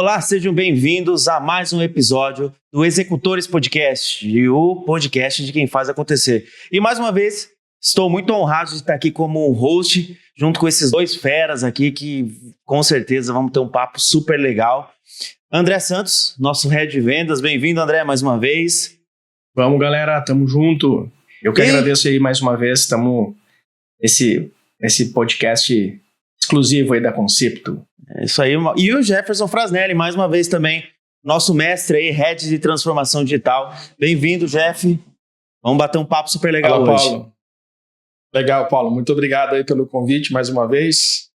Olá, sejam bem-vindos a mais um episódio do Executores Podcast, o podcast de quem faz acontecer. E mais uma vez, estou muito honrado de estar aqui como host, junto com esses dois feras aqui, que com certeza vamos ter um papo super legal. André Santos, nosso head de vendas. Bem-vindo, André, mais uma vez. Vamos, galera, tamo junto. Eu que agradeço aí mais uma vez, estamos nesse podcast exclusivo aí da Concepto. É isso aí. E o Jefferson Frasnelli, mais uma vez também, nosso mestre aí, head de transformação digital. Bem-vindo, Jeff. Vamos bater um papo super legal. Fala, hoje. Paulo. Legal, Paulo. Muito obrigado aí pelo convite mais uma vez.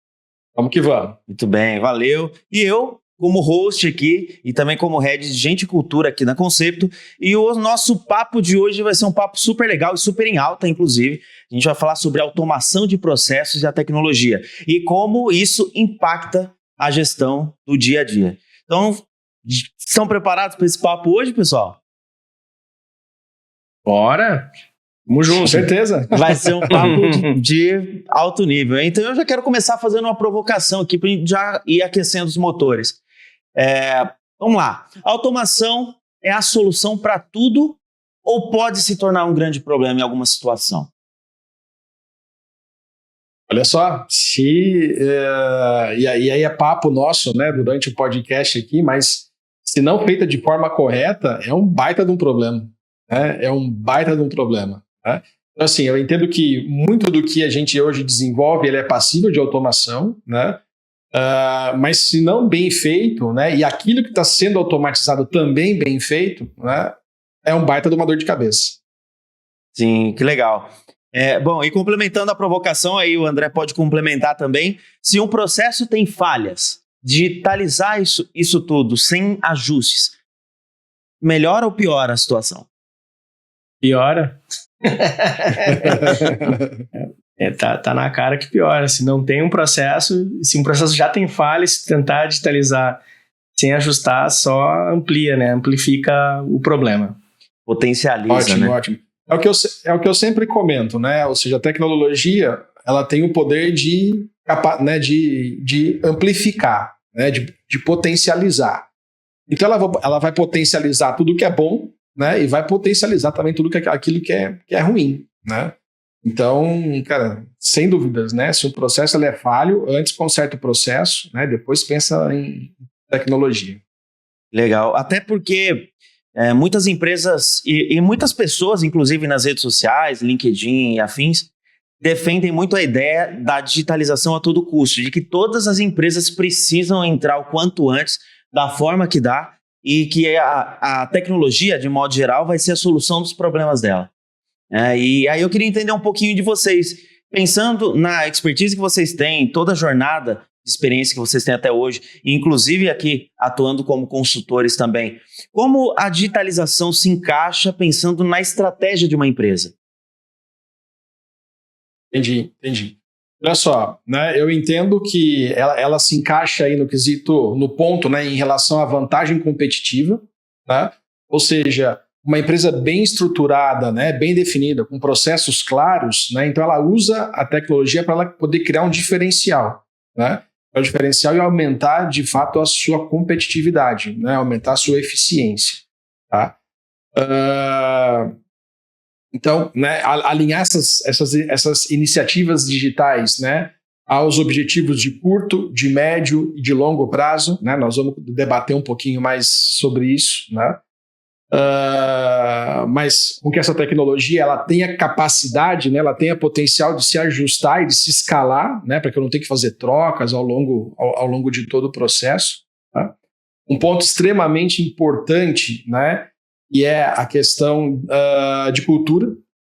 Vamos que vamos. Muito bem, valeu. E eu, como host aqui e também como head de Gente e Cultura aqui na Concepto. E o nosso papo de hoje vai ser um papo super legal e super em alta, inclusive. A gente vai falar sobre a automação de processos e a tecnologia e como isso impacta a gestão do dia a dia. Então, estão preparados para esse papo hoje, pessoal? Bora! Tamo junto. Com certeza. Vai ser um papo de alto nível. Então, eu já quero começar fazendo uma provocação aqui para a gente já ir aquecendo os motores. Vamos lá. A automação é a solução para tudo ou pode se tornar um grande problema em alguma situação? Olha só, e aí é papo nosso, né, durante o podcast aqui, mas se não feita de forma correta, é um baita de um problema. Né? É um baita de um problema. Né? Então, assim, eu entendo que muito do que a gente hoje desenvolve, ele é passível de automação, né? Mas se não bem feito, né, e aquilo que está sendo automatizado também bem feito, né, é um baita de uma dor de cabeça. Sim, que legal. Bom, e complementando a provocação, aí o André pode complementar também, se um processo tem falhas, digitalizar isso tudo sem ajustes, melhora ou piora a situação? Piora. Tá na cara que piora. Se não tem um processo, se um processo já tem falha, se tentar digitalizar sem ajustar, só amplia, né? Amplifica o problema. Potencializa, ótimo, né? Ótimo. É o que eu sempre comento, né? Ou seja, a tecnologia, ela tem o poder de amplificar, né? De potencializar. Então ela vai potencializar tudo que é bom, né? E vai potencializar também tudo aquilo que é ruim, né? Então, cara, sem dúvidas, né? Se o processo ele é falho, antes conserta o processo, né? Depois pensa em tecnologia. Legal. Até porque muitas empresas e muitas pessoas, inclusive nas redes sociais, LinkedIn e afins, defendem muito a ideia da digitalização a todo custo, de que todas as empresas precisam entrar o quanto antes, da forma que dá, e que a tecnologia, de modo geral, vai ser a solução dos problemas dela. E aí eu queria entender um pouquinho de vocês, pensando na expertise que vocês têm, toda a jornada de experiência que vocês têm até hoje, inclusive aqui atuando como consultores também. Como a digitalização se encaixa pensando na estratégia de uma empresa? Entendi. Olha só, né, eu entendo que ela se encaixa aí no ponto, né, em relação à vantagem competitiva, tá? Ou seja, uma empresa bem estruturada, né, bem definida, com processos claros, né, então ela usa a tecnologia para ela poder criar um diferencial, né? O diferencial e aumentar, de fato, a sua competitividade, né? Aumentar a sua eficiência. Tá? Então, né, alinhar essas iniciativas digitais, né, aos objetivos de curto, de médio e de longo prazo. Né? Nós vamos debater um pouquinho mais sobre isso. Né? Mas com que essa tecnologia ela tenha capacidade, né, ela tenha potencial de se ajustar e de se escalar, né, para que eu não tenha que fazer trocas ao longo de todo o processo. Tá? Um ponto extremamente importante, né, e é a questão de cultura.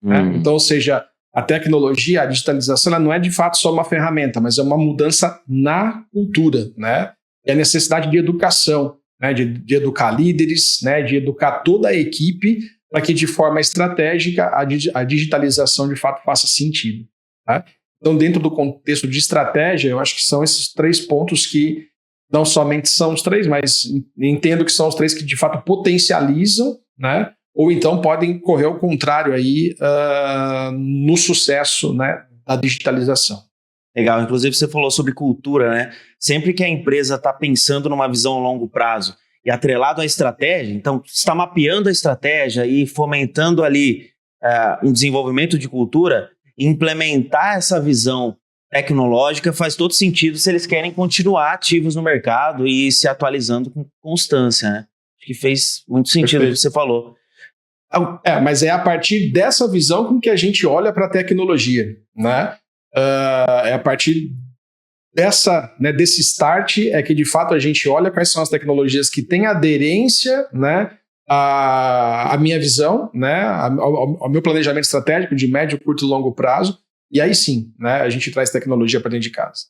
Né? Então, ou seja, a tecnologia, a digitalização, ela não é de fato só uma ferramenta, mas é uma mudança na cultura, né? E a necessidade de educação. Né, de educar líderes, né, de educar toda a equipe para que de forma estratégica a digitalização de fato faça sentido. Tá? Então, dentro do contexto de estratégia, eu acho que são esses 3 pontos que não somente são os 3, mas entendo que são os 3 que de fato potencializam, né, ou então podem correr ao contrário aí, no sucesso, né, da digitalização. Legal. Inclusive, você falou sobre cultura, né? Sempre que a empresa está pensando numa visão a longo prazo e atrelado à estratégia, então, você está mapeando a estratégia e fomentando ali um desenvolvimento de cultura, implementar essa visão tecnológica faz todo sentido se eles querem continuar ativos no mercado e se atualizando com constância, né? Acho que fez muito sentido o que você falou. Mas é a partir dessa visão com que a gente olha para a tecnologia, né? É a partir desse start é que, de fato, a gente olha quais são as tecnologias que têm aderência, né, à minha visão, né, ao meu planejamento estratégico de médio, curto e longo prazo, e aí sim, né, a gente traz tecnologia para dentro de casa.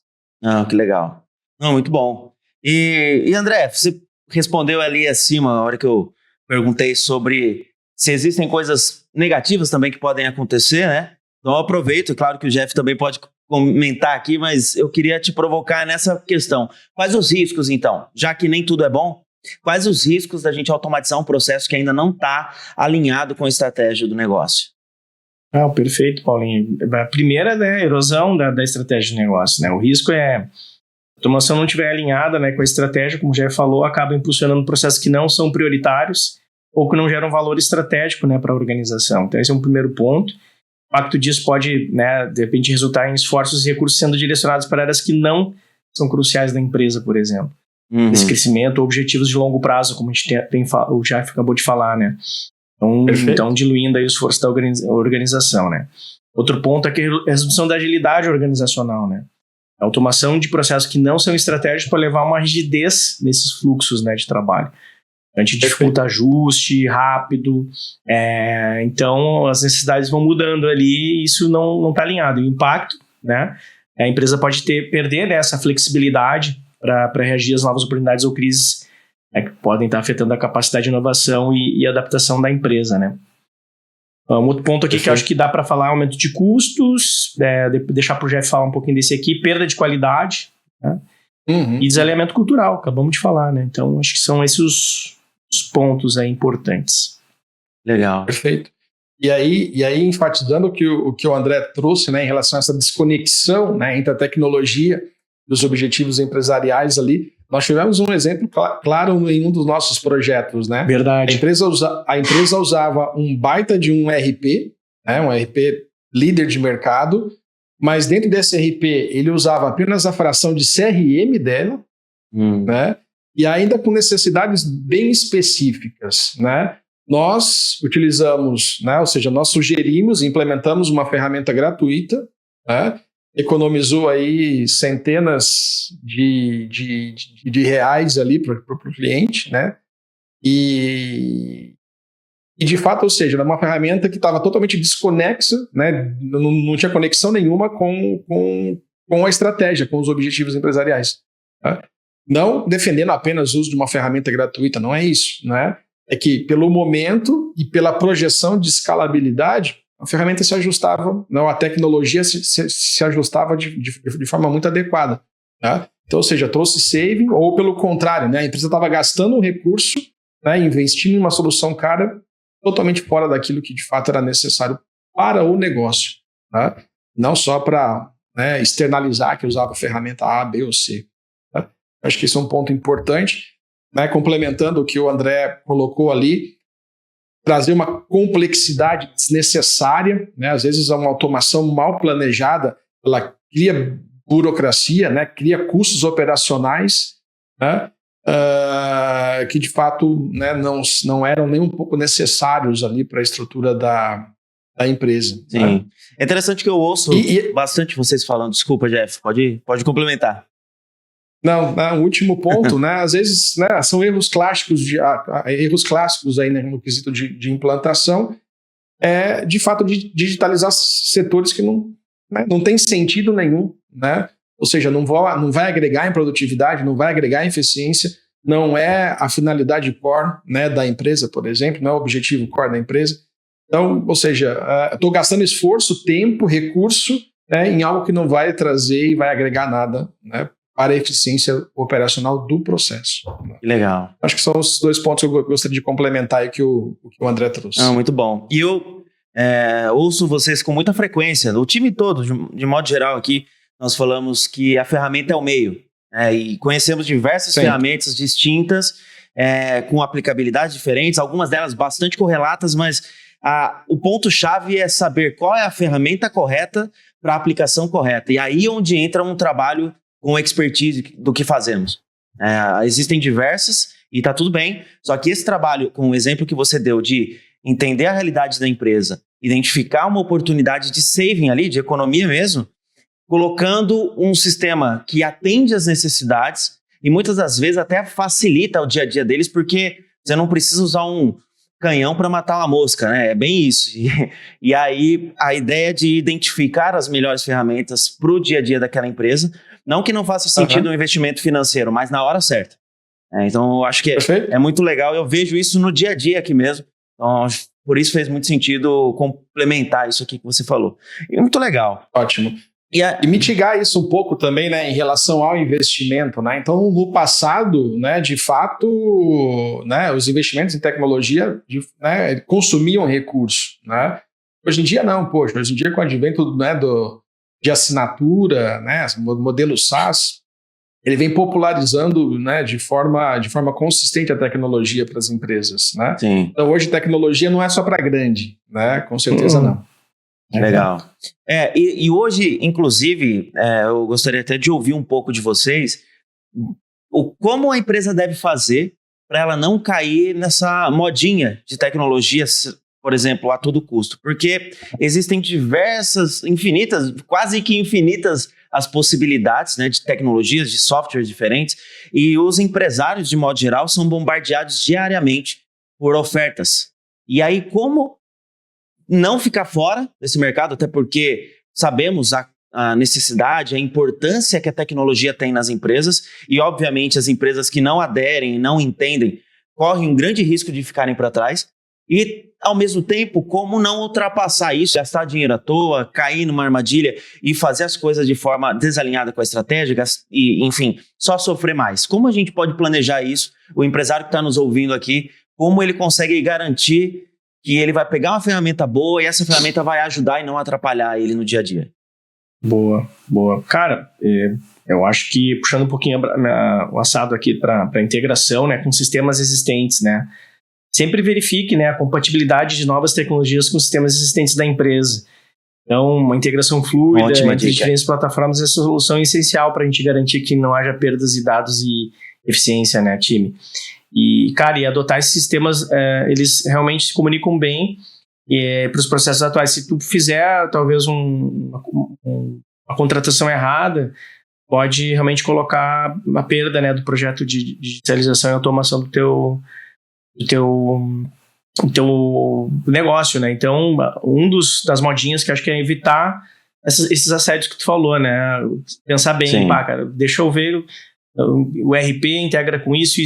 Que legal. Muito bom. E André, você respondeu ali acima, na hora que eu perguntei sobre se existem coisas negativas também que podem acontecer, né? Então eu aproveito, claro que o Jeff também pode comentar aqui, mas eu queria te provocar nessa questão. Quais os riscos, então? Já que nem tudo é bom, quais os riscos da gente automatizar um processo que ainda não está alinhado com a estratégia do negócio? Perfeito, Paulinho. A primeira é a erosão da estratégia de negócio, né? O risco é a automação não estiver alinhada, né, com a estratégia, como o Jeff falou, acaba impulsionando processos que não são prioritários ou que não geram valor estratégico, né, para a organização. Então esse é um primeiro ponto. O impacto disso pode, né, de repente, resultar em esforços e recursos sendo direcionados para áreas que não são cruciais da empresa, por exemplo. Esse crescimento, objetivos de longo prazo, como a gente o Jeff acabou de falar, né? Então diluindo aí o esforço da organização, né? Outro ponto é que a redução da agilidade organizacional, né? A automação de processos que não são estratégicos para levar a uma rigidez nesses fluxos, né, de trabalho. A gente dificulta ajuste rápido, então as necessidades vão mudando ali e isso não está alinhado. E o impacto, né, a empresa pode perder, né, essa flexibilidade para reagir às novas oportunidades ou crises, né, que podem estar afetando a capacidade de inovação e adaptação da empresa, né. Um outro ponto aqui que eu acho que dá para falar, aumento de custos, deixar para o Jeff falar um pouquinho desse aqui, perda de qualidade, né, e desalinhamento cultural, acabamos de falar, né. Então acho que são esses os pontos aí importantes. Legal. Perfeito. E aí enfatizando o que o André trouxe, né, em relação a essa desconexão, né, entre a tecnologia e os objetivos empresariais ali, nós tivemos um exemplo claro em um dos nossos projetos, né? Verdade. A empresa usava um baita de um RP, né, um RP líder de mercado, mas dentro desse RP ele usava apenas a fração de CRM dela, né? E ainda com necessidades bem específicas, né? Nós utilizamos, né? Ou seja, nós sugerimos e implementamos uma ferramenta gratuita, né? Economizou aí centenas de reais ali para o cliente, né? E de fato, ou seja, era uma ferramenta que estava totalmente desconexa, né? Não tinha conexão nenhuma com a estratégia, com os objetivos empresariais, né? Não defendendo apenas o uso de uma ferramenta gratuita, não é isso, né? É que pelo momento e pela projeção de escalabilidade, a ferramenta se ajustava, não, a tecnologia se ajustava de forma muito adequada, né? Então, ou seja, trouxe saving, ou pelo contrário, né? A empresa estava gastando um recurso, né, investindo em uma solução cara totalmente fora daquilo que de fato era necessário para o negócio, né? Não só para, né, externalizar que usava a ferramenta A, B ou C. Acho que esse é um ponto importante, né? Complementando o que o André colocou ali, trazer uma complexidade desnecessária, né? Às vezes uma automação mal planejada, ela cria burocracia, né? Cria custos operacionais, né? Que de fato, né, não eram nem um pouco necessários ali para a estrutura da empresa. Sim. Né? É interessante que eu ouço bastante vocês falando. Desculpa, Jeff, pode complementar. Não, o último ponto, né, às vezes, né, são erros clássicos aí, né, no quesito de implantação, de fato de digitalizar setores que não tem sentido nenhum, né? Ou seja, não vai agregar em produtividade, não vai agregar em eficiência, não é a finalidade core, né, da empresa, por exemplo, não é o objetivo core da empresa. Então, ou seja, estou gastando esforço, tempo, recurso, né, em algo que não vai trazer e vai agregar nada, né, para a eficiência operacional do processo. Legal. Acho que são os dois pontos que eu gostaria de complementar aí que o André trouxe. Muito bom. E eu ouço vocês com muita frequência, o time todo, de modo geral aqui, nós falamos que a ferramenta é o meio, e conhecemos diversas ferramentas distintas, com aplicabilidades diferentes, algumas delas bastante correlatas, mas o ponto-chave é saber qual é a ferramenta correta para a aplicação correta. E aí onde entra um trabalho com expertise do que fazemos. Existem diversas e está tudo bem, só que esse trabalho, com o exemplo que você deu de entender a realidade da empresa, identificar uma oportunidade de saving ali, de economia mesmo, colocando um sistema que atende às necessidades e muitas das vezes até facilita o dia a dia deles, porque você não precisa usar um canhão para matar uma mosca, né? É bem isso. E aí a ideia de identificar as melhores ferramentas para o dia a dia daquela empresa, não que não faça sentido um investimento financeiro, mas na hora certa. Então eu acho que é muito legal, eu vejo isso no dia a dia aqui mesmo. Então, por isso fez muito sentido complementar isso aqui que você falou. E muito legal. Ótimo. E mitigar isso um pouco também, né, em relação ao investimento, né? Então, no passado, né, de fato, né, os investimentos em tecnologia, né, consumiam recursos, né? Hoje em dia não, poxa. Hoje em dia, com o advento, né, de assinatura, né, modelo SaaS, ele vem popularizando, né, de forma consistente a tecnologia para as empresas, né? Sim. Então, hoje, tecnologia não é só para grande, né? Com certeza não. Legal. E hoje, inclusive, eu gostaria até de ouvir um pouco de vocês como a empresa deve fazer para ela não cair nessa modinha de tecnologias, por exemplo, a todo custo. Porque existem infinitas, quase que infinitas as possibilidades, né, de tecnologias, de softwares diferentes, e os empresários, de modo geral, são bombardeados diariamente por ofertas. E aí, como não ficar fora desse mercado, até porque sabemos a necessidade, a importância que a tecnologia tem nas empresas e, obviamente, as empresas que não aderem, não entendem, correm um grande risco de ficarem para trás e, ao mesmo tempo, como não ultrapassar isso, gastar dinheiro à toa, cair numa armadilha e fazer as coisas de forma desalinhada com a estratégia e, enfim, só sofrer mais. Como a gente pode planejar isso? O empresário que está nos ouvindo aqui, como ele consegue garantir que ele vai pegar uma ferramenta boa e essa ferramenta vai ajudar e não atrapalhar ele no dia a dia? Boa. Cara, eu acho que, puxando um pouquinho o assado aqui para a integração, né, com sistemas existentes, né, sempre verifique, né, a compatibilidade de novas tecnologias com sistemas existentes da empresa. Então, uma integração fluida entre diferentes plataformas é solução essencial para a gente garantir que não haja perdas de dados e eficiência, né, time? E, cara, adotar esses sistemas, eles realmente se comunicam bem para os processos atuais. Se tu fizer, talvez, uma contratação errada, pode realmente colocar uma perda, né, do projeto de digitalização e automação do teu negócio, né? Então, das modinhas que eu acho que é evitar esses assédios que tu falou, né? Pensar bem, cara, deixa eu ver... O RP integra com isso,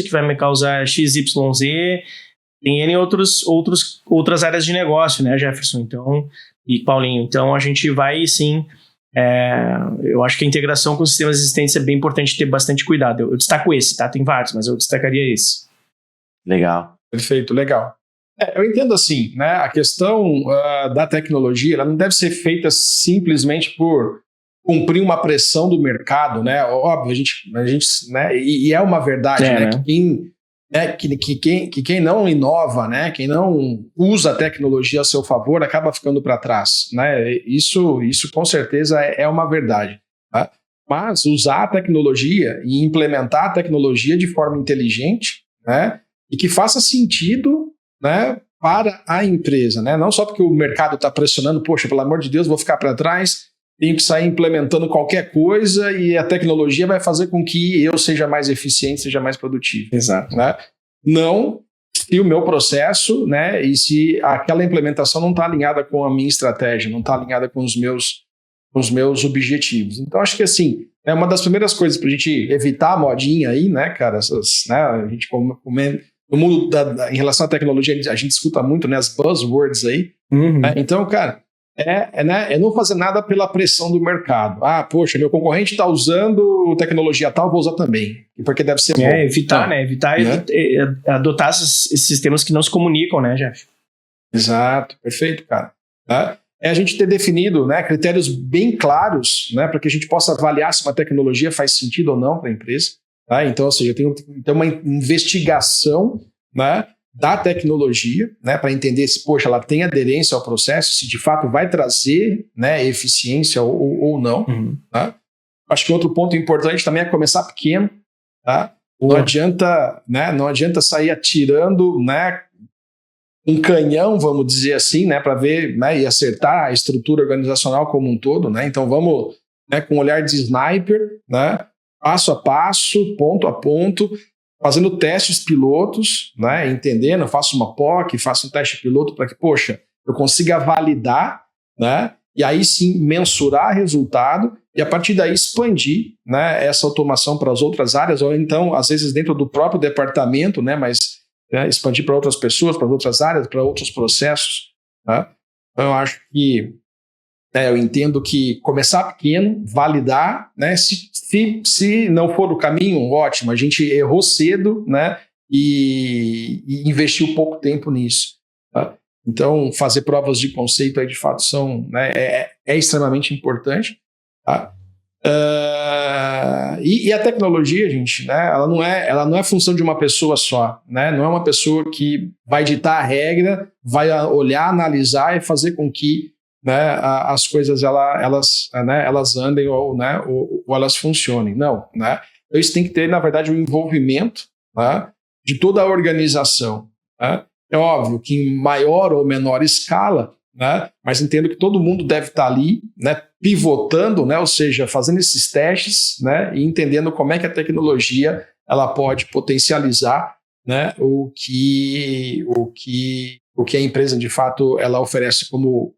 que vai me causar XYZ. Tem N outras áreas de negócio, né, Jefferson? Então, e Paulinho. Então, a gente vai, sim... eu acho que a integração com sistemas existentes é bem importante ter bastante cuidado. Eu destaco esse, tá? Tem vários, mas eu destacaria esse. Legal. Perfeito, legal. Eu entendo assim, né? A questão da tecnologia, ela não deve ser feita simplesmente por cumprir uma pressão do mercado, né? Óbvio, a gente né? E é uma verdade, né? Que quem não inova, né? Quem não usa a tecnologia a seu favor, acaba ficando para trás, né? Isso com certeza é uma verdade, tá? Mas usar a tecnologia e implementar a tecnologia de forma inteligente, né? E que faça sentido, né? Para a empresa, né? Não só porque o mercado está pressionando, poxa, pelo amor de Deus, vou ficar para trás. Tenho que sair implementando qualquer coisa e a tecnologia vai fazer com que eu seja mais eficiente, seja mais produtivo. Exato. Né? Não se o meu processo, né, e se aquela implementação não está alinhada com a minha estratégia, não está alinhada com os meus objetivos. Então, acho que assim, é uma das primeiras coisas para a gente evitar a modinha aí, né, cara? Né, a gente no mundo em relação à tecnologia, a gente escuta muito, né, as buzzwords aí. Né? Então, cara, é não fazer nada pela pressão do mercado. Ah, poxa, meu concorrente está usando tecnologia tal, vou usar também. Porque deve ser bom. Evitar, né? Adotar esses sistemas que não se comunicam, né, Jeff? Exato, perfeito, cara. é a gente ter definido, né, critérios bem claros, né, para que a gente possa avaliar se uma tecnologia faz sentido ou não para a empresa. Tá? Então, ou seja, tem uma investigação, né, da tecnologia, né, para entender se, poxa, ela tem aderência ao processo, se de fato vai trazer, né, eficiência ou não. Tá? Acho que outro ponto importante também é começar pequeno. Tá? Não adianta sair atirando, né, um canhão, vamos dizer assim, né, para ver, né, e acertar a estrutura organizacional como um todo. Né? Então vamos, né, com um olhar de sniper, né, passo a passo, ponto a ponto, fazendo testes pilotos, né, entendendo, faço uma POC, faço um teste piloto para que, poxa, eu consiga validar, né, e aí sim mensurar resultado e a partir daí expandir, né, essa automação para as outras áreas, ou então, às vezes, dentro do próprio departamento, né, mas expandir para outras pessoas, para outras áreas, para outros processos. Tá? Então, eu acho que eu entendo que começar pequeno, validar, né? Se não for o caminho, ótimo, a gente errou cedo, né? E investiu pouco tempo nisso. Tá? Então, fazer provas de conceito aí, de fato, né, é extremamente importante. Tá? E a tecnologia, gente, né, ela não é função de uma pessoa só, né? Não é uma pessoa que vai ditar a regra, vai olhar, analisar e fazer com que, né, as coisas elas andem ou elas funcionem. Não, né? Então isso tem que ter, na verdade, um envolvimento, né, de toda a organização. Né? É óbvio que em maior ou menor escala, né, mas entendo que todo mundo deve estar ali, né, pivotando, né, ou seja, fazendo esses testes, né, e entendendo como é que a tecnologia ela pode potencializar, né, o que a empresa de fato ela oferece como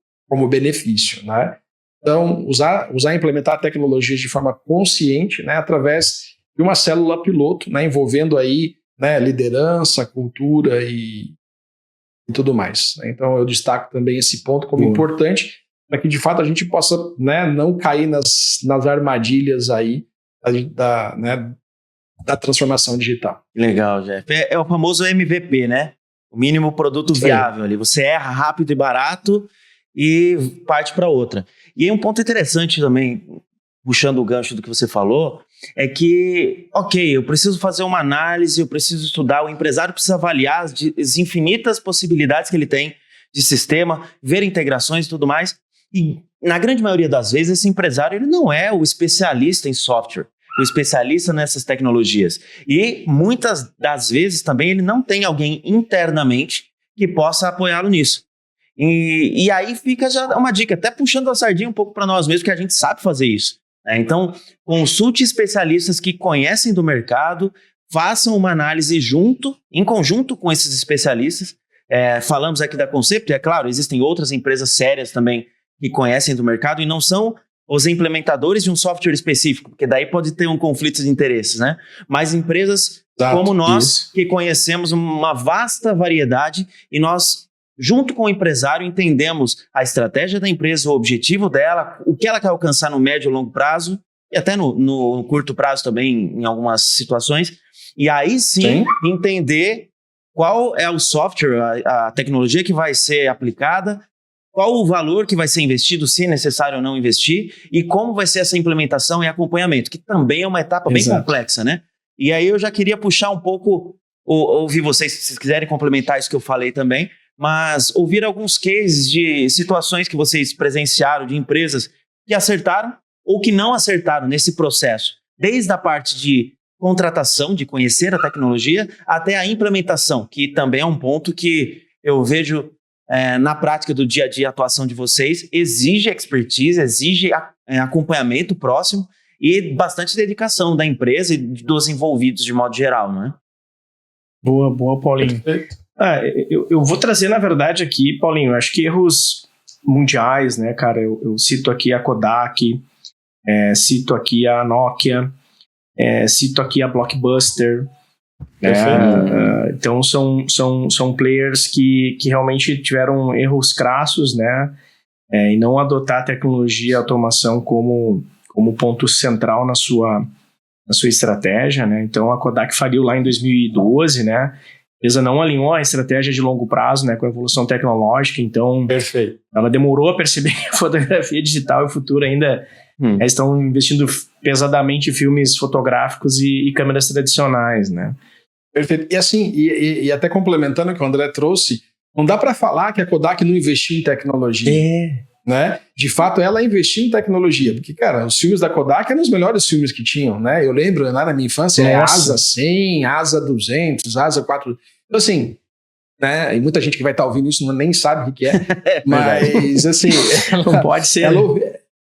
benefício, né? Então, usar e implementar tecnologias de forma consciente, né, através de uma célula piloto, né, envolvendo aí, né, liderança, cultura e tudo mais. Então, eu destaco também esse ponto como importante para que, de fato, a gente possa, né, não cair nas armadilhas aí da transformação digital. Legal, Jeff. É o famoso MVP, né? O mínimo produto viável ali. Você erra rápido e barato e parte para outra. E aí um ponto interessante também, puxando o gancho do que você falou, é que, ok, eu preciso fazer uma análise, eu preciso estudar, o empresário precisa avaliar as infinitas possibilidades que ele tem de sistema, ver integrações e tudo mais. E na grande maioria das vezes, esse empresário ele não é o especialista em software, o especialista nessas tecnologias. E muitas das vezes também ele não tem alguém internamente que possa apoiá-lo nisso. E aí fica já uma dica, até puxando a sardinha um pouco para nós mesmos, que a gente sabe fazer isso. Né? Então, consulte especialistas que conhecem do mercado, façam uma análise em conjunto com esses especialistas. Falamos aqui da Concept, é claro, existem outras empresas sérias também que conhecem do mercado e não são os implementadores de um software específico, porque daí pode ter um conflito de interesses, né? Mas empresas como nós, que conhecemos uma vasta variedade e nós, junto com o empresário, entendemos a estratégia da empresa, o objetivo dela, o que ela quer alcançar no médio e longo prazo, e até no curto prazo também, em algumas situações. E aí sim, entender qual é o software, a tecnologia que vai ser aplicada, qual o valor que vai ser investido, se é necessário ou não investir, e como vai ser essa implementação e acompanhamento, que também é uma etapa bem complexa, né? E aí eu já queria puxar um pouco, ouvir vocês, se vocês quiserem complementar isso que eu falei também, mas ouvir alguns cases de situações que vocês presenciaram de empresas que acertaram ou que não acertaram nesse processo, desde a parte de contratação, de conhecer a tecnologia, até a implementação, que também é um ponto que eu vejo na prática do dia a dia, a atuação de vocês, exige expertise, exige acompanhamento próximo e bastante dedicação da empresa e dos envolvidos de modo geral, não é? Boa, Paulinho. Eu vou trazer, na verdade, aqui, Paulinho, eu acho que erros mundiais, né, cara? Eu cito aqui a Kodak, cito aqui a Nokia, cito aqui a Blockbuster. Então são players que realmente tiveram erros crassos, né? E não adotar a tecnologia e a automação como ponto central na sua estratégia, né? Então a Kodak faliu lá em 2012, né? empresa não alinhou a estratégia de longo prazo, né, com a evolução tecnológica, então Perfeito. ela demorou a perceber que a fotografia digital e o futuro ainda estão investindo pesadamente em filmes fotográficos e câmeras tradicionais, né? Perfeito. E assim, e até complementando o que o André trouxe, não dá para falar que a Kodak não investiu em tecnologia. Né? De fato, ela investiu em tecnologia, porque, cara, os filmes da Kodak eram os melhores filmes que tinham, né? Eu lembro, lá na minha infância, ASA 100, ASA 200, ASA 4... Então, assim, né? E muita gente que vai estar ouvindo isso nem sabe o que é, mas, assim... Não pode ser.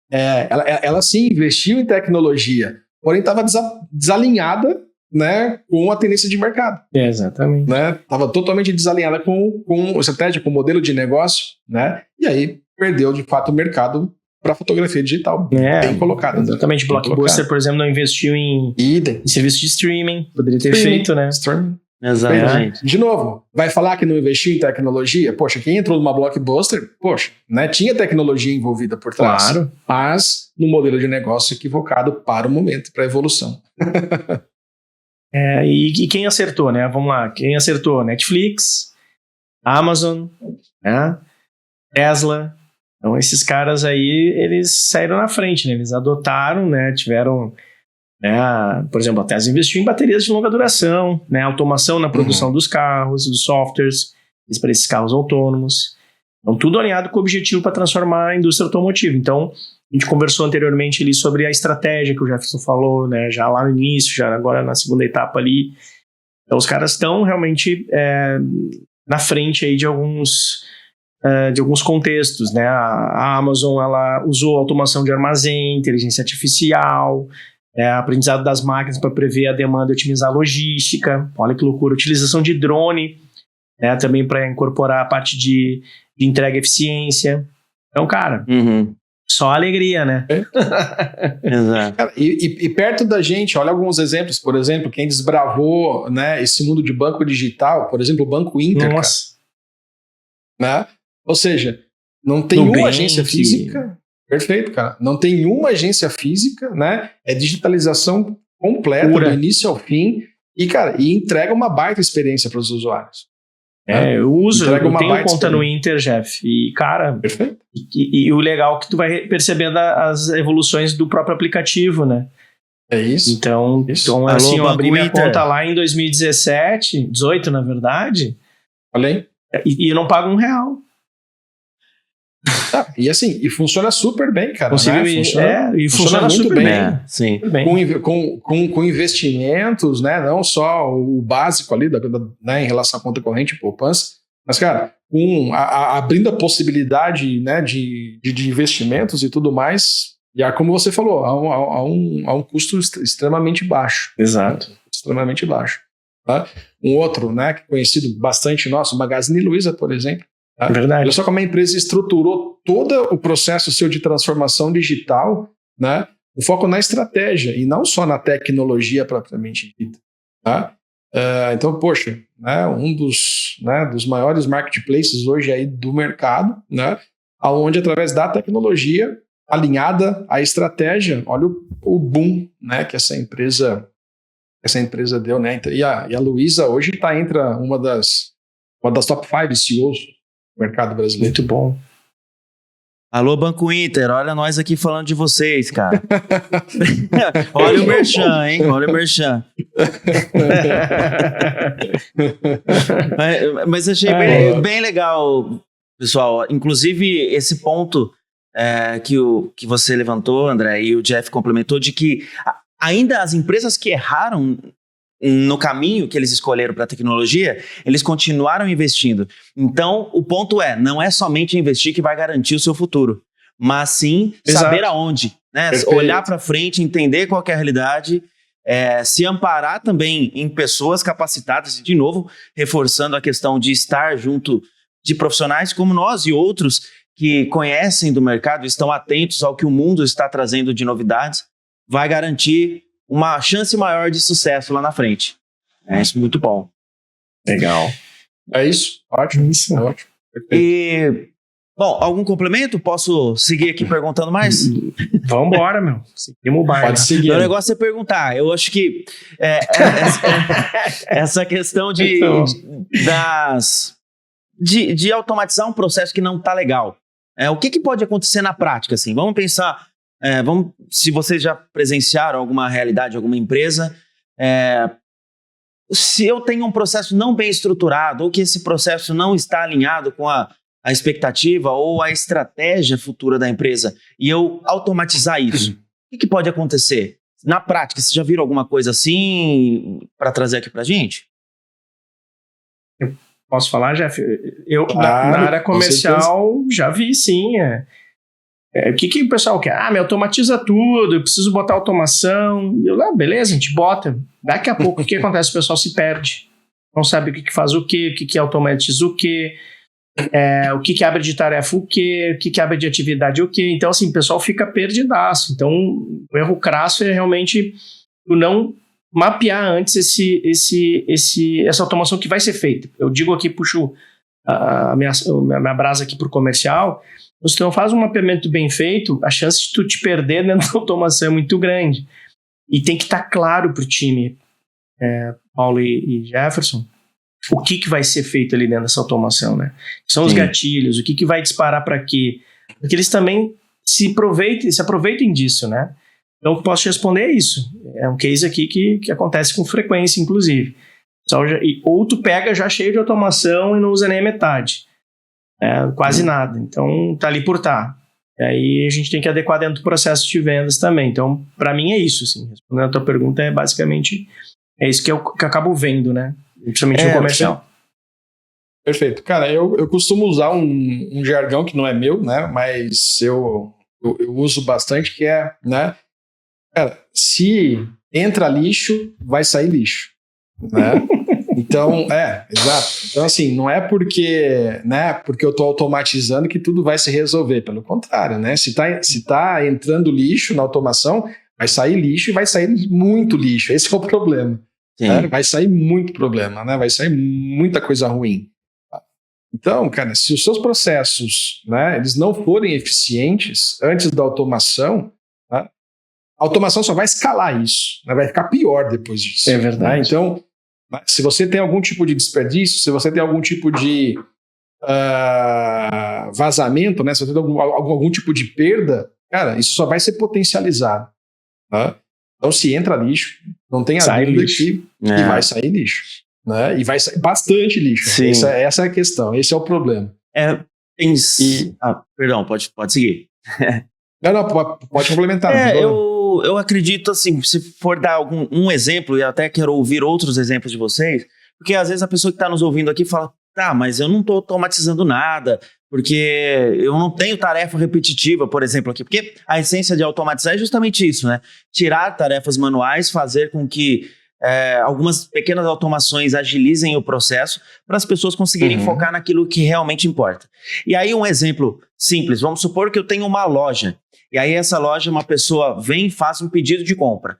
Ela sim investiu em tecnologia, porém estava desalinhada, né, com a tendência de mercado. Exatamente. Né? Estava totalmente desalinhada com a estratégia, com o modelo de negócio, né? E aí perdeu, de fato, o mercado para fotografia digital. Bem colocado. Exatamente. Bem Blockbuster, colocado. por exemplo, não investiu em serviço de streaming. Poderia ter feito, né? Streaming. Exatamente. De novo, vai falar que não investiu em tecnologia? Poxa, quem entrou numa Blockbuster, poxa, né, tinha tecnologia envolvida por trás. Claro. Mas no modelo de negócio equivocado para o momento, para a evolução. E quem acertou, né? Vamos lá. Quem acertou? Netflix, Amazon, né? Tesla. Então, esses caras aí, eles saíram na frente, né? Eles adotaram, né? Tiveram, né? Por exemplo, a Tesla investiu em baterias de longa duração, né? Automação na produção dos carros, dos softwares, para esses carros autônomos. Então, tudo alinhado com o objetivo para transformar a indústria automotiva. Então, a gente conversou anteriormente ali sobre a estratégia que o Jefferson falou, né? Já lá no início, já agora na segunda etapa ali. Então, os caras estão realmente na frente aí de alguns contextos, né? A Amazon, ela usou automação de armazém, inteligência artificial, aprendizado das máquinas para prever a demanda e otimizar a logística. Olha que loucura. Utilização de drone, né? Também para incorporar a parte de entrega e eficiência. Então, cara, só alegria, né? Exato. Cara, e perto da gente, olha alguns exemplos. Por exemplo, quem desbravou, né, esse mundo de banco digital, por exemplo, o Banco Inter. Nossa. Cara, né? Ou seja, não tem uma agência física. Perfeito, cara. Não tem uma agência física, né? É digitalização completa, do início ao fim. E, cara, entrega uma baita experiência para os usuários. Eu tenho conta no Inter, Jeff. E, cara, perfeito. E o legal é que tu vai percebendo as evoluções do próprio aplicativo, né? É isso. Então assim, eu abri minha conta lá em 2017, 18 na verdade. Olha aí. E eu não pago R$1. E assim, e funciona super bem, cara. Funciona muito bem. Sim. Com investimentos, né? Não só o básico ali né, em relação à conta corrente e poupança, mas, cara, abrindo a possibilidade, né, de investimentos e tudo mais, e como você falou, a um custo extremamente baixo. Exato. Né? Extremamente baixo. Tá? Um outro, né, conhecido bastante nosso, Magazine Luiza, por exemplo. Tá? Verdade. Olha só como a empresa estruturou todo o processo seu de transformação digital, né? O foco na estratégia e não só na tecnologia propriamente dita. Tá? Então, poxa, né, um dos maiores marketplaces hoje aí do mercado, né, onde através da tecnologia alinhada à estratégia, olha o boom, né, que essa empresa deu, né? E a Luiza hoje está entre uma das top 5 CEOs mercado brasileiro. Muito bom. Alô, Banco Inter, olha nós aqui falando de vocês, cara. Olha o merchan, hein? Olha o merchan. Mas achei bem legal, pessoal. Inclusive, esse ponto que você levantou, André, e o Jeff complementou, de que ainda as empresas que erraram no caminho que eles escolheram para a tecnologia, eles continuaram investindo. Então, o ponto não é somente investir que vai garantir o seu futuro, mas sim saber aonde, né? Olhar para frente, entender qual que é a realidade, se amparar também em pessoas capacitadas, e de novo, reforçando a questão de estar junto de profissionais como nós e outros que conhecem do mercado, estão atentos ao que o mundo está trazendo de novidades, vai garantir uma chance maior de sucesso lá na frente. Isso é muito bom. Legal. É isso. Ótimo. Isso. Ótimo. E Bom, algum complemento? Posso seguir aqui perguntando mais? Vambora, meu. Seguimos o baile. Pode seguir. O negócio é perguntar. Eu acho que essa questão de automatizar um processo que não está legal. O que pode acontecer na prática? Assim? Vamos pensar, se vocês já presenciaram alguma realidade, alguma empresa, se eu tenho um processo não bem estruturado ou que esse processo não está alinhado com a expectativa ou a estratégia futura da empresa e eu automatizar isso, o que pode acontecer? Na prática, vocês já viram alguma coisa assim para trazer aqui para a gente? Posso falar, Jeff? Eu, Claro, na área comercial, já vi, sim. O que o pessoal quer? Me automatiza tudo, eu preciso botar automação. Beleza, a gente bota. Daqui a pouco, o que acontece? O pessoal se perde. Não sabe o que faz o que automatiza o que abre de tarefa o que abre de atividade o que. Então, assim, o pessoal fica perdidaço. Então, o erro crasso é realmente tu não mapear antes essa automação que vai ser feita. Eu digo aqui, puxo a minha brasa aqui para o comercial. Se tu não faz um mapeamento bem feito, a chance de tu te perder dentro da automação é muito grande. E tem que estar claro para o time, Paulo e Jefferson, o que vai ser feito ali dentro dessa automação, né? São os gatilhos, o que vai disparar para quê? Porque eles também se aproveitem disso, né? Então, o que eu posso te responder é isso. É um case aqui que acontece com frequência, inclusive. Ou tu pega já cheio de automação e não usa nem a metade. Quase nada. Então, tá ali por tá. E aí, a gente tem que adequar dentro do processo de vendas também. Então, para mim é isso, assim. Respondendo a tua pergunta, basicamente isso que eu acabo vendo, né? Principalmente no comercial. Perfeito. Cara, eu costumo usar um jargão que não é meu, né? Mas eu uso bastante, que é, né? Cara, se entra lixo, vai sair lixo, né? Então, exato. Então, assim, não é porque eu estou automatizando que tudo vai se resolver. Pelo contrário, né? Se tá entrando lixo na automação, vai sair lixo e vai sair muito lixo. Esse é o problema. Né? Vai sair muito problema, né? Vai sair muita coisa ruim. Então, cara, se os seus processos, né, eles não forem eficientes antes da automação, né, a automação só vai escalar isso, né, vai ficar pior depois disso. É verdade. Né? Então, se você tem algum tipo de desperdício, se você tem algum tipo de vazamento, né, se você tem algum tipo de perda, cara, isso só vai ser potencializado. Tá? Então, se entra lixo, não tem a dúvida que vai sair lixo. Né? E vai sair bastante lixo. Essa é a questão, esse é o problema. Perdão, pode seguir. Não, pode complementar. Eu acredito, assim, se for dar um exemplo, e até quero ouvir outros exemplos de vocês, porque às vezes a pessoa que está nos ouvindo aqui fala, mas eu não estou automatizando nada, porque eu não tenho tarefa repetitiva, por exemplo, aqui. Porque a essência de automatizar é justamente isso, né? Tirar tarefas manuais, fazer com que algumas pequenas automações agilizem o processo para as pessoas conseguirem focar naquilo que realmente importa. E aí um exemplo simples, vamos supor que eu tenho uma loja, e aí essa loja, uma pessoa vem e faz um pedido de compra.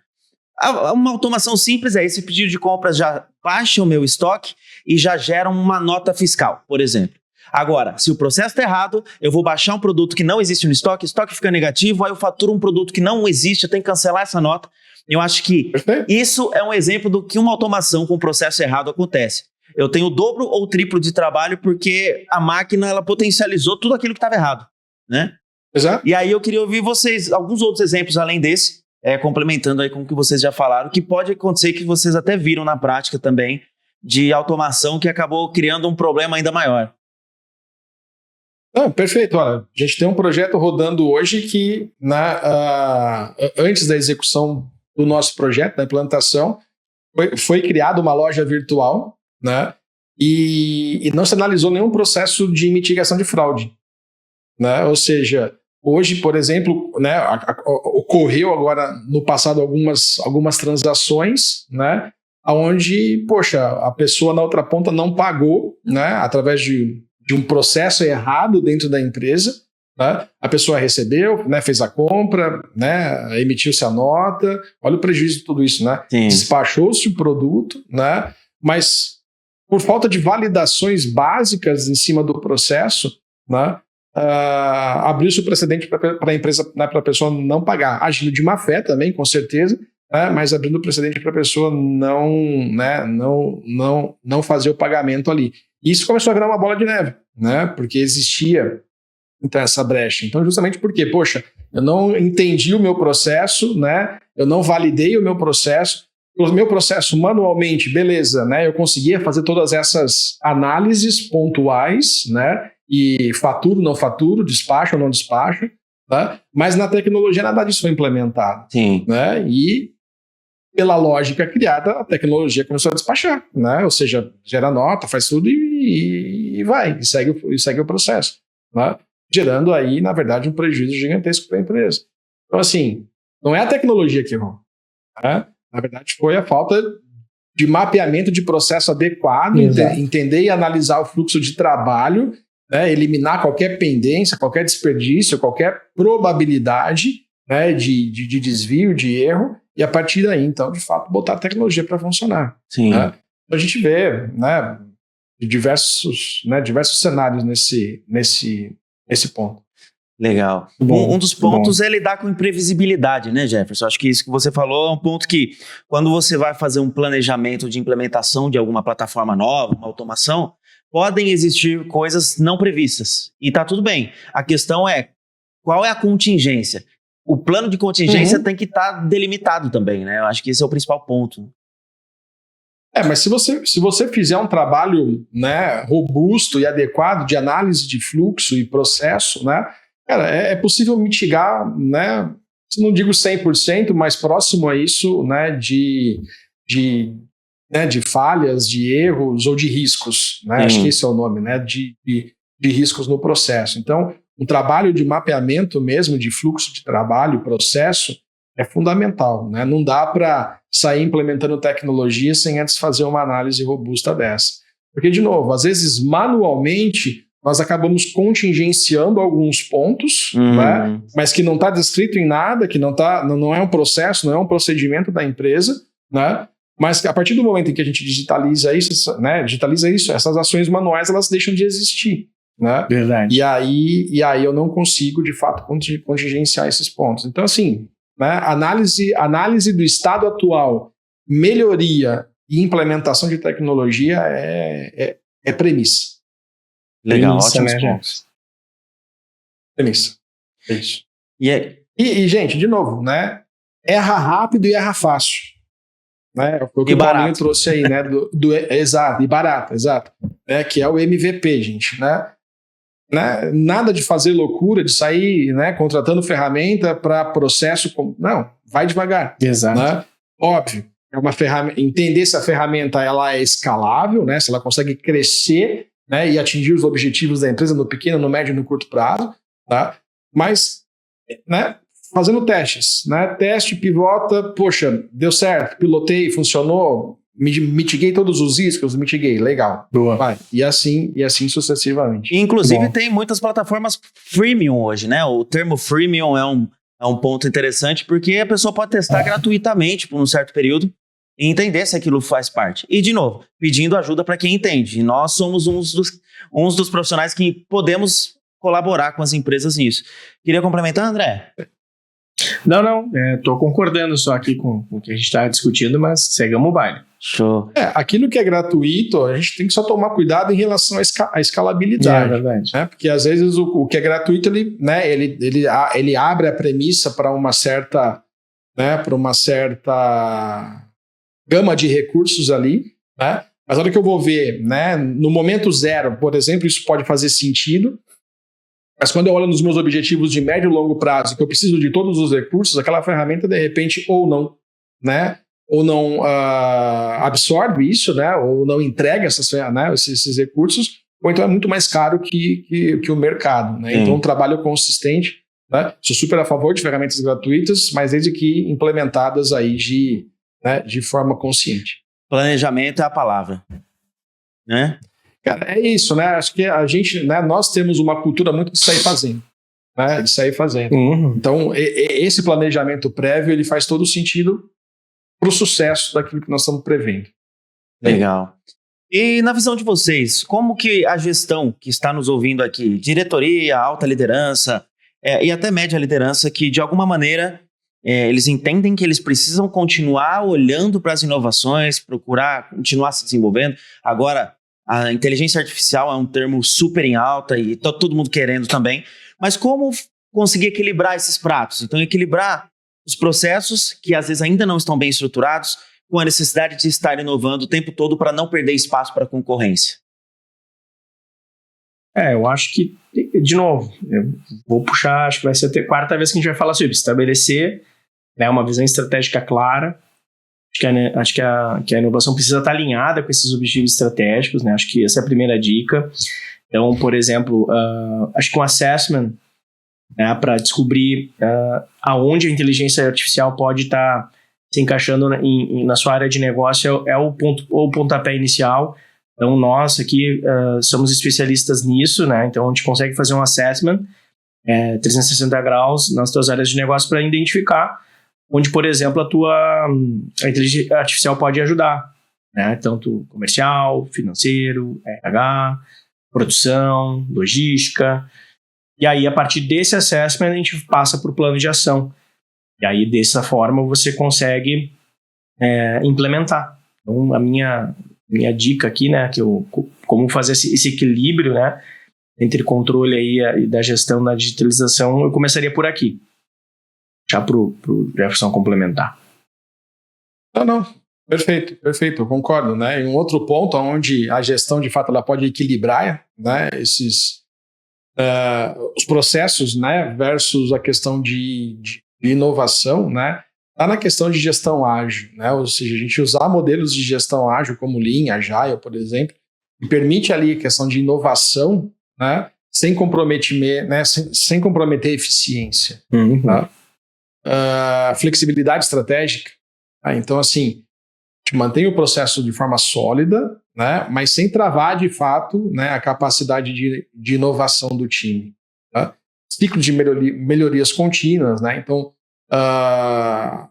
Uma automação simples esse pedido de compra já baixa o meu estoque e já gera uma nota fiscal, por exemplo. Agora, se o processo está errado, eu vou baixar um produto que não existe no estoque, estoque fica negativo, aí eu faturo um produto que não existe, eu tenho que cancelar essa nota. Eu acho que isso é um exemplo do que uma automação com processo errado acontece. Eu tenho o dobro ou o triplo de trabalho porque a máquina ela potencializou tudo aquilo que estava errado, né? Exato. E aí eu queria ouvir vocês, alguns outros exemplos além desse, complementando aí com o que vocês já falaram, que pode acontecer que vocês até viram na prática também, de automação que acabou criando um problema ainda maior. Perfeito. Olha, a gente tem um projeto rodando hoje que, antes da execução do nosso projeto, da implantação, foi criada uma loja virtual, né? E não se analisou nenhum processo de mitigação de fraude. Né? Ou seja, hoje, por exemplo, né, ocorreu agora no passado algumas transações, né, onde, a pessoa na outra ponta não pagou, né, através de um processo errado dentro da empresa, né, a pessoa recebeu, né, fez a compra, né, emitiu-se a nota, olha o prejuízo de tudo isso, né? Despachou-se o produto, né, mas por falta de validações básicas em cima do processo, né, abriu-se o precedente para a empresa, né, para a pessoa não pagar, agindo de má fé também, com certeza, né, mas abrindo o precedente para a pessoa não fazer o pagamento ali. E isso começou a virar uma bola de neve, né, porque existia então essa brecha. Então, justamente porque, poxa, eu não entendi o meu processo, né, eu não validei o meu processo manualmente, beleza, né, eu conseguia fazer todas essas análises pontuais, né, e faturo, não faturo, despacho ou não despacho, tá? Mas na tecnologia nada disso foi implementado. Sim. Né? E pela lógica criada, a tecnologia começou a despachar, né? Ou seja, gera nota, faz tudo e vai, e segue o processo, né? Gerando aí, na verdade, um prejuízo gigantesco para a empresa. Então, assim, não é a tecnologia que errou, né? Na verdade, foi a falta de mapeamento de processo adequado, entender e analisar o fluxo de trabalho, né, eliminar qualquer pendência, qualquer desperdício, qualquer probabilidade, né, de desvio, de erro, e a partir daí, então, de fato, botar a tecnologia para funcionar. Sim. Né? A gente vê, né, diversos cenários nesse ponto. Legal. Um dos pontos é lidar com imprevisibilidade, né, Jefferson? Acho que isso que você falou é um ponto que, quando você vai fazer um planejamento de implementação de alguma plataforma nova, uma automação, podem existir coisas não previstas. E tá tudo bem. A questão é, qual é a contingência? O plano de contingência tem que estar delimitado também, né? Eu acho que esse é o principal ponto. Mas se você fizer um trabalho, né, robusto e adequado de análise de fluxo e processo, né, cara, é possível mitigar, né, não digo 100%, mas próximo a isso, né, de falhas, de erros ou de riscos, né? Acho que esse é o nome, né? De riscos no processo. Então, um trabalho de mapeamento mesmo, de fluxo de trabalho, processo, é fundamental, né? Não dá para sair implementando tecnologia sem antes fazer uma análise robusta dessa. Porque, de novo, às vezes, manualmente, nós acabamos contingenciando alguns pontos, né? Mas que não está descrito em nada, que não é um processo, não é um procedimento da empresa, né? Mas a partir do momento em que a gente digitaliza isso, né, essas ações manuais elas deixam de existir, né? Verdade. E aí eu não consigo, de fato, contingenciar esses pontos. Então, assim, né, análise do estado atual, melhoria e implementação de tecnologia é premissa. Legal, premissa, ótimos né, pontos. Premissa. É isso. E gente, de novo, né, erra rápido e erra fácil. Né, foi o que o Paulinho trouxe aí, né? Exato, e barato, exato. Né, que é o MVP, gente. Né? Nada de fazer loucura, de sair, né, contratando ferramenta para processo. Não, vai devagar. Exato. Né? Óbvio, é uma ferramenta. Entender se a ferramenta ela é escalável, né, se ela consegue crescer, né, e atingir os objetivos da empresa no pequeno, no médio e no curto prazo. Tá? Mas, né, fazendo testes, né? Teste, pivota, poxa, deu certo, pilotei, funcionou, mitiguei todos os riscos, legal. Boa. Vai. E assim sucessivamente. Inclusive, tem muitas plataformas freemium hoje, né? O termo freemium é um ponto interessante, porque a pessoa pode testar gratuitamente por um certo período e entender se aquilo faz parte. E, de novo, pedindo ajuda para quem entende. E nós somos uns dos profissionais que podemos colaborar com as empresas nisso. Queria complementar, André? Não, estou concordando só aqui com o que a gente está discutindo, mas seguimos o baile. Show. Aquilo que é gratuito, a gente tem que só tomar cuidado em relação à escalabilidade. É verdade. Né? Porque às vezes o que é gratuito, ele abre a premissa para uma certa gama de recursos ali, né? Mas a hora que eu vou ver, né, no momento zero, por exemplo, isso pode fazer sentido. Mas quando eu olho nos meus objetivos de médio e longo prazo, que eu preciso de todos os recursos, aquela ferramenta, de repente, ou não absorve isso, né, ou não entrega esses recursos, ou então é muito mais caro que o mercado. Né? Então, um trabalho consistente, né, sou super a favor de ferramentas gratuitas, mas desde que implementadas aí de forma consciente. Planejamento é a palavra, né? Cara, é isso, né? Acho que a gente, né, nós temos uma cultura muito de sair fazendo, né? De sair fazendo. Então, esse planejamento prévio, ele faz todo sentido para o sucesso daquilo que nós estamos prevendo. Legal. E na visão de vocês, como que a gestão que está nos ouvindo aqui, diretoria, alta liderança e até média liderança, que de alguma maneira eles entendem que eles precisam continuar olhando para as inovações, procurar continuar se desenvolvendo. Agora, a inteligência artificial é um termo super em alta e está todo mundo querendo também. Mas como conseguir equilibrar esses pratos? Então, equilibrar os processos que às vezes ainda não estão bem estruturados com a necessidade de estar inovando o tempo todo para não perder espaço para a concorrência. Eu acho que, de novo, eu vou puxar, acho que vai ser a quarta vez que a gente vai falar sobre estabelecer, né, uma visão estratégica clara. Acho que a inovação precisa estar alinhada com esses objetivos estratégicos, né? Acho que essa é a primeira dica. Então, por exemplo, acho que um assessment, né, para descobrir aonde a inteligência artificial pode estar se encaixando na sua área de negócio é o pontapé inicial. Então, nós aqui somos especialistas nisso, né? Então, a gente consegue fazer um assessment 360 graus nas suas áreas de negócio para identificar onde, por exemplo, a inteligência artificial pode ajudar, né? Tanto comercial, financeiro, RH, produção, logística. E aí, a partir desse assessment, a gente passa para o plano de ação. E aí, dessa forma, você consegue implementar. Então, a minha dica aqui, né, como fazer esse equilíbrio, né, entre controle aí e da gestão da digitalização, eu começaria por aqui. Já para o Jefferson complementar. Não. Perfeito, eu concordo, né? E um outro ponto onde a gestão, de fato, ela pode equilibrar, né, os processos, né, versus a questão de inovação, né, está na questão de gestão ágil, né? Ou seja, a gente usar modelos de gestão ágil como Lean, Agile, por exemplo, que permite ali a questão de inovação, né, sem comprometer, né, sem comprometer a eficiência. Uhum. Tá? Flexibilidade estratégica. Tá? Então, assim, a gente mantém o processo de forma sólida, né, mas sem travar, de fato, né, a capacidade de inovação do time. Tá? Ciclo de melhorias contínuas, né? Então, a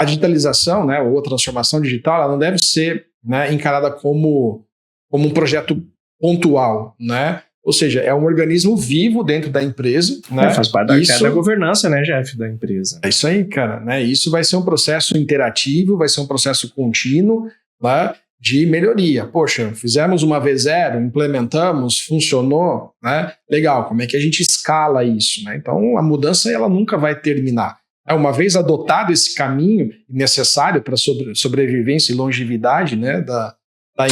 digitalização, né, ou a transformação digital, ela não deve ser, né, encarada como um projeto pontual, né? Ou seja, é um organismo vivo dentro da empresa, né? Faz parte da governança, né, Jeff, da empresa. É isso aí, cara, né? Isso vai ser um processo interativo, vai ser um processo contínuo, né, de melhoria. Poxa, fizemos uma V0, implementamos, funcionou, né? Legal, como é que a gente escala isso, né? Então, a mudança, ela nunca vai terminar. Uma vez adotado esse caminho necessário para a sobrevivência e longevidade, né, da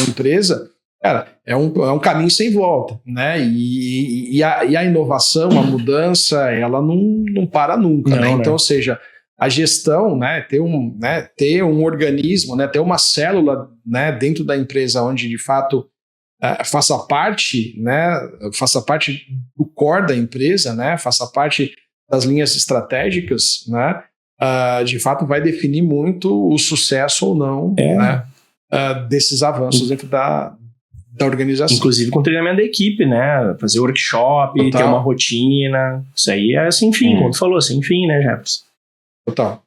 empresa, cara, é um caminho sem volta, né? E a inovação, a mudança, ela não para nunca, né? Então, ou seja, a gestão, né, ter um organismo, né, ter uma célula, né, dentro da empresa onde, de fato, faça parte do core da empresa, né, faça parte das linhas estratégicas, né, de fato vai definir muito o sucesso ou não, né, desses avanços dentro da organização. Inclusive com treinamento da equipe, né? Fazer workshop, ter uma rotina. Isso aí é sem fim, como tu falou, sem fim, né, Jefferson? Total.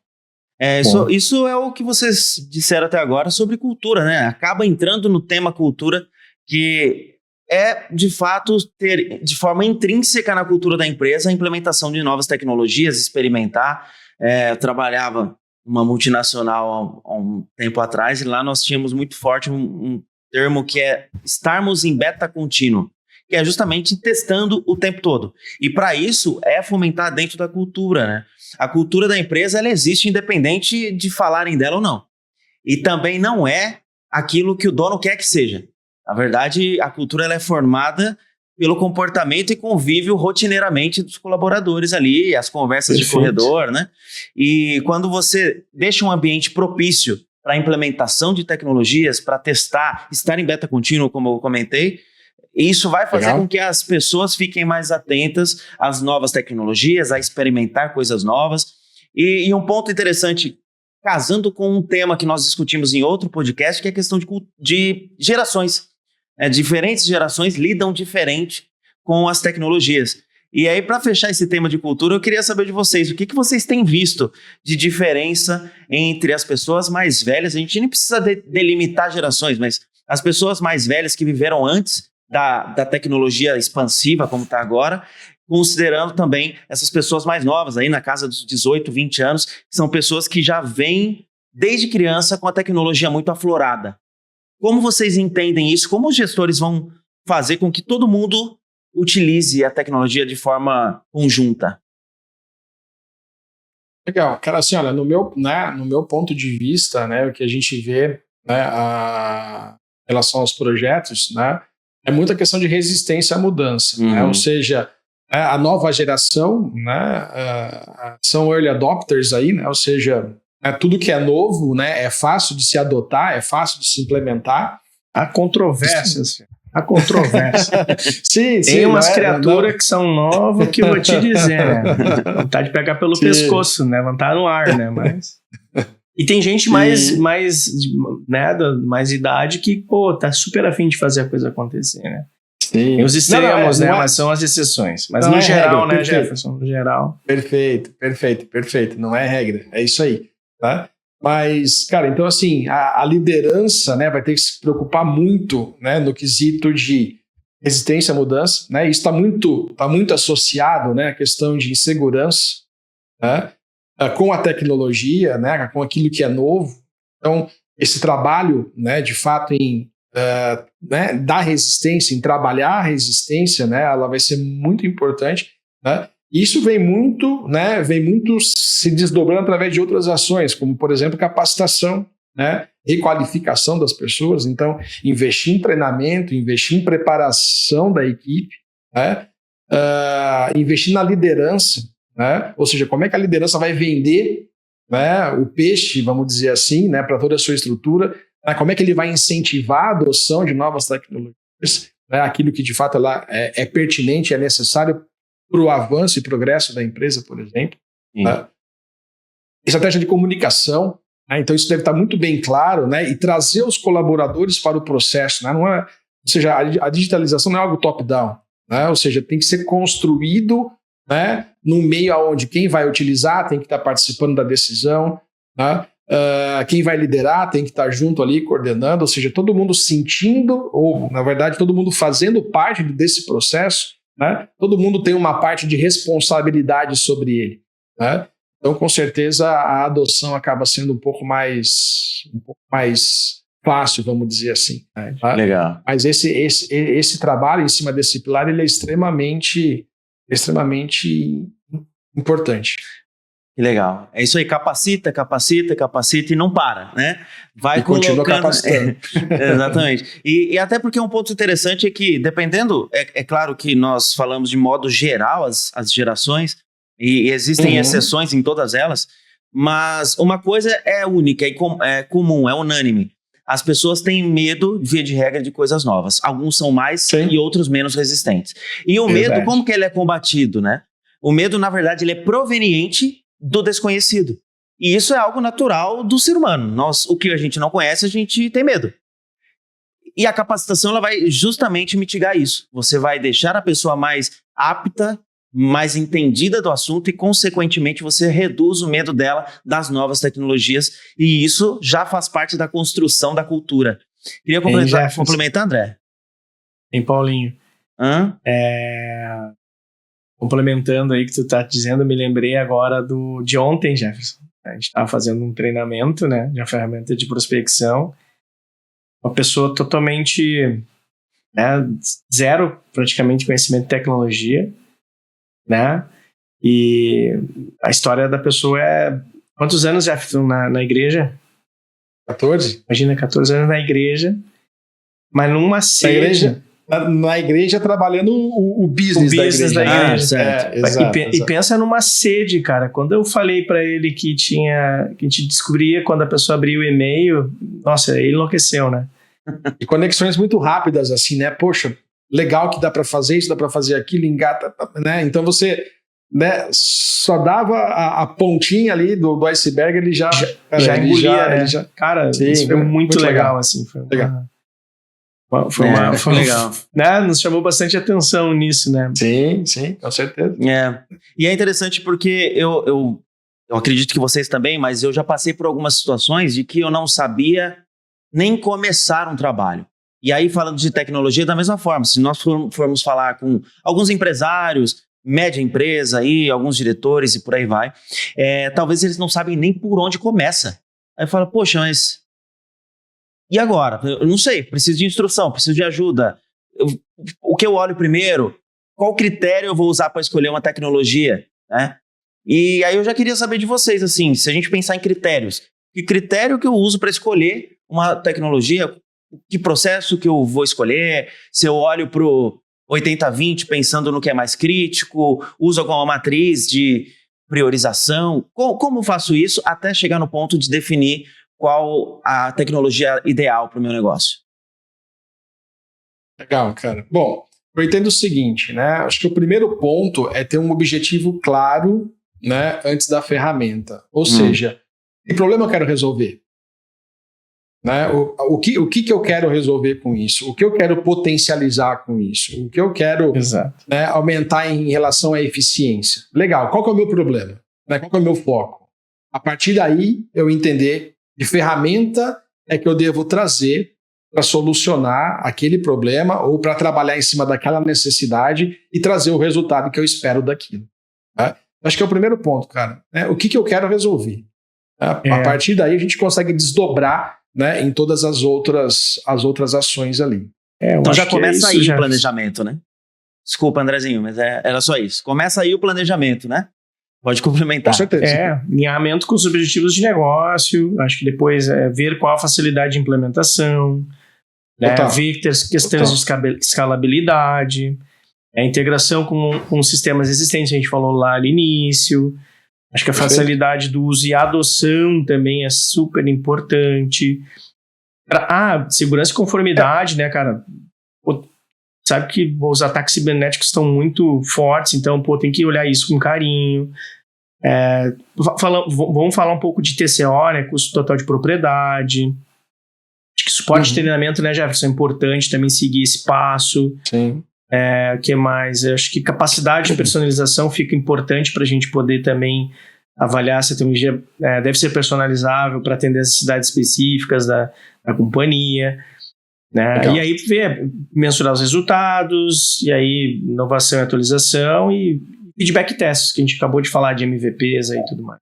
Isso é o que vocês disseram até agora sobre cultura, né? Acaba entrando no tema cultura, que é, de fato, ter de forma intrínseca na cultura da empresa a implementação de novas tecnologias, experimentar. Eu trabalhava numa multinacional há um tempo atrás e lá nós tínhamos muito forte um termo que é estarmos em beta contínuo, que é justamente testando o tempo todo. E para isso é fomentar dentro da cultura, né? A cultura da empresa, ela existe independente de falarem dela ou não. E também não é aquilo que o dono quer que seja. Na verdade, a cultura ela é formada pelo comportamento e convívio rotineiramente dos colaboradores ali, as conversas de corredor, né? E quando você deixa um ambiente propício para a implementação de tecnologias, para testar, estar em beta contínuo, como eu comentei, isso vai fazer com que as pessoas fiquem mais atentas às novas tecnologias, a experimentar coisas novas. E um ponto interessante, casando com um tema que nós discutimos em outro podcast, que é a questão de gerações. Diferentes gerações lidam diferente com as tecnologias. E aí, para fechar esse tema de cultura, eu queria saber de vocês, o que vocês têm visto de diferença entre as pessoas mais velhas? A gente nem precisa delimitar gerações, mas as pessoas mais velhas que viveram antes da tecnologia expansiva como está agora, considerando também essas pessoas mais novas, aí na casa dos 18, 20 anos, que são pessoas que já vêm desde criança com a tecnologia muito aflorada. Como vocês entendem isso? Como os gestores vão fazer com que todo mundo utilize a tecnologia de forma conjunta? Legal. Cara, assim, olha, no meu ponto de vista, né, o que a gente vê, né, em relação aos projetos, né, é muita questão de resistência à mudança, né? Ou seja, a nova geração, né, são early adopters aí, né? Ou seja, tudo que é novo, né, é fácil de se adotar, é fácil de se implementar. Há controvérsias. Há controvérsia. Sim, Tem umas criaturas que são novas que eu vou te dizer, né? Vontade de pegar pelo pescoço, né? Levantar no ar, né? Mas... E tem gente mais idade que, pô, tá super afim de fazer a coisa acontecer, né? Sim. Tem os extremos, né? Mas são as exceções. Mas no geral, né, Jefferson? No geral. Perfeito. Não é regra. É isso aí, tá? Mas, cara, então assim, a liderança, né, vai ter que se preocupar muito, né, no quesito de resistência à mudança, né? Isso está muito associado, né, à questão de insegurança, né? Com a tecnologia, né, com aquilo que é novo. Então, esse trabalho, né, de fato, né, da resistência, em trabalhar a resistência, né, ela vai ser muito importante, né? Isso vem muito se desdobrando através de outras ações, como, por exemplo, capacitação, né, requalificação das pessoas. Então, investir em treinamento, investir em preparação da equipe, né, investir na liderança, né? Ou seja, como é que a liderança vai vender, né, o peixe, vamos dizer assim, né, para toda a sua estrutura, né? Como é que ele vai incentivar a adoção de novas tecnologias, né, aquilo que de fato é pertinente, é necessário para o avanço e progresso da empresa, por exemplo. Né? Estratégia de comunicação, né? Então isso deve estar muito bem claro, né, e trazer os colaboradores para o processo. Né? Ou seja, a digitalização não é algo top-down, né? Ou seja, tem que ser construído, né, no meio onde quem vai utilizar tem que estar participando da decisão, né? Quem vai liderar tem que estar junto ali, coordenando, ou seja, todo mundo sentindo, ou na verdade todo mundo fazendo parte desse processo, né? Todo mundo tem uma parte de responsabilidade sobre ele, né? Então, com certeza, a adoção acaba sendo um pouco mais fácil, vamos dizer assim. Tá? Legal. Mas esse trabalho em cima desse pilar, ele é extremamente importante. Que legal. É isso aí, capacita e não para, né? Vai e continua colocando... capacitando. Exatamente. E até porque um ponto interessante é que, dependendo, é claro que nós falamos de modo geral as gerações, e existem exceções em todas elas, mas uma coisa é única, é comum, é unânime. As pessoas têm medo, via de regra, de coisas novas. Alguns são mais e outros menos resistentes. E o medo, como que ele é combatido, né? O medo, na verdade, ele é proveniente do desconhecido. E isso é algo natural do ser humano. O que a gente não conhece, a gente tem medo. E a capacitação, ela vai justamente mitigar isso. Você vai deixar a pessoa mais apta, mais entendida do assunto e, consequentemente, você reduz o medo dela das novas tecnologias. E isso já faz parte da construção da cultura. Queria complementar, André? Em Paulinho. Complementando aí o que tu está dizendo, me lembrei agora de ontem, Jefferson. A gente estava fazendo um treinamento, né, de uma ferramenta de prospecção. Uma pessoa totalmente, né, zero praticamente conhecimento de tecnologia, né? E a história da pessoa é... Quantos anos, Jefferson, na igreja? 14. Imagina, 14 anos na igreja, mas numa sede... Na igreja trabalhando o business da igreja. Certo. Exato. E pensa numa sede, cara. Quando eu falei pra ele que a gente descobria quando a pessoa abria o e-mail, nossa, ele enlouqueceu, né? E conexões muito rápidas, assim, né? Poxa, legal que dá pra fazer isso, dá pra fazer aquilo, engata, né? Então você, né, só dava a pontinha ali do iceberg, ele já engolia, né? Cara, sim, isso foi muito legal, assim. Foi legal. Foi legal. Né? Nos chamou bastante atenção nisso, né? Sim, com certeza. E é interessante porque eu acredito que vocês também, mas eu já passei por algumas situações de que eu não sabia nem começar um trabalho. E aí, falando de tecnologia, da mesma forma, se nós formos falar com alguns empresários, média empresa aí, alguns diretores e por aí vai, talvez eles não sabem nem por onde começa. Aí fala, poxa, mas e agora? Eu não sei, preciso de instrução, preciso de ajuda. O que eu olho primeiro? Qual critério eu vou usar para escolher uma tecnologia? Né? E aí eu já queria saber de vocês, assim, se a gente pensar em critérios, que critério que eu uso para escolher uma tecnologia? Que processo que eu vou escolher? Se eu olho para o 80-20 pensando no que é mais crítico, uso alguma matriz de priorização? Como faço isso até chegar no ponto de definir qual a tecnologia ideal para o meu negócio? Legal, cara. Bom, eu entendo o seguinte, né? Acho que o primeiro ponto é ter um objetivo claro, né, antes da ferramenta. Ou seja, que problema eu quero resolver? Né? O que eu quero resolver com isso? O que eu quero potencializar com isso? O que eu quero, né, aumentar em relação à eficiência? Legal, qual que é o meu problema? Né? Qual que é o meu foco? A partir daí, eu entender que ferramenta é que eu devo trazer para solucionar aquele problema ou para trabalhar em cima daquela necessidade e trazer o resultado que eu espero daquilo. Né? Acho que é o primeiro ponto, cara. Né? O que eu quero resolver? Né? A partir daí, a gente consegue desdobrar, né, em todas as outras ações ali. Então já começa aí o planejamento, né? Desculpa, Andrezinho, mas era só isso. Começa aí o planejamento, né? Pode complementar. Com certeza. Alinhamento com os objetivos de negócio, acho que depois ver qual a facilidade de implementação, né, ver questões de escalabilidade, a integração com sistemas existentes, a gente falou lá no início. Acho que a facilidade do uso e a adoção também é super importante. Segurança e conformidade, né, cara? Pô, sabe que os ataques cibernéticos estão muito fortes, então, tem que olhar isso com carinho. Vamos falar um pouco de TCO, né, custo total de propriedade. Acho que suporte de treinamento, né, Jefferson, é importante também seguir esse passo. Sim. O que mais? Acho que capacidade de personalização fica importante para a gente poder também avaliar se a tecnologia deve ser personalizável para atender as necessidades específicas da companhia. Né? E aí mensurar os resultados, e aí inovação e atualização e feedback tests, que a gente acabou de falar de MVPs e tudo mais.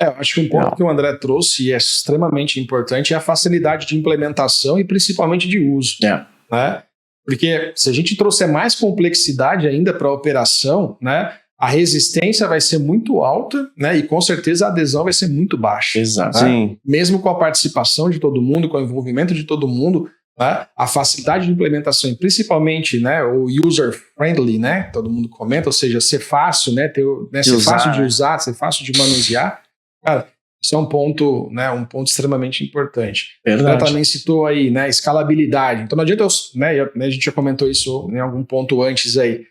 Eu acho que um ponto que o André trouxe e é extremamente importante é a facilidade de implementação e principalmente de uso. Né? Porque se a gente trouxer mais complexidade ainda para a operação, né, a resistência vai ser muito alta, né, e com certeza a adesão vai ser muito baixa. Exato. Né? Sim. Mesmo com a participação de todo mundo, com o envolvimento de todo mundo, né, a facilidade de implementação, e principalmente, né, o user-friendly, né, todo mundo comenta, ou seja, ser fácil, né, ser fácil de usar, ser fácil de manusear, cara, isso é um ponto extremamente importante. Ela também citou aí, né, escalabilidade. Então não adianta a gente já comentou isso em algum ponto antes aí.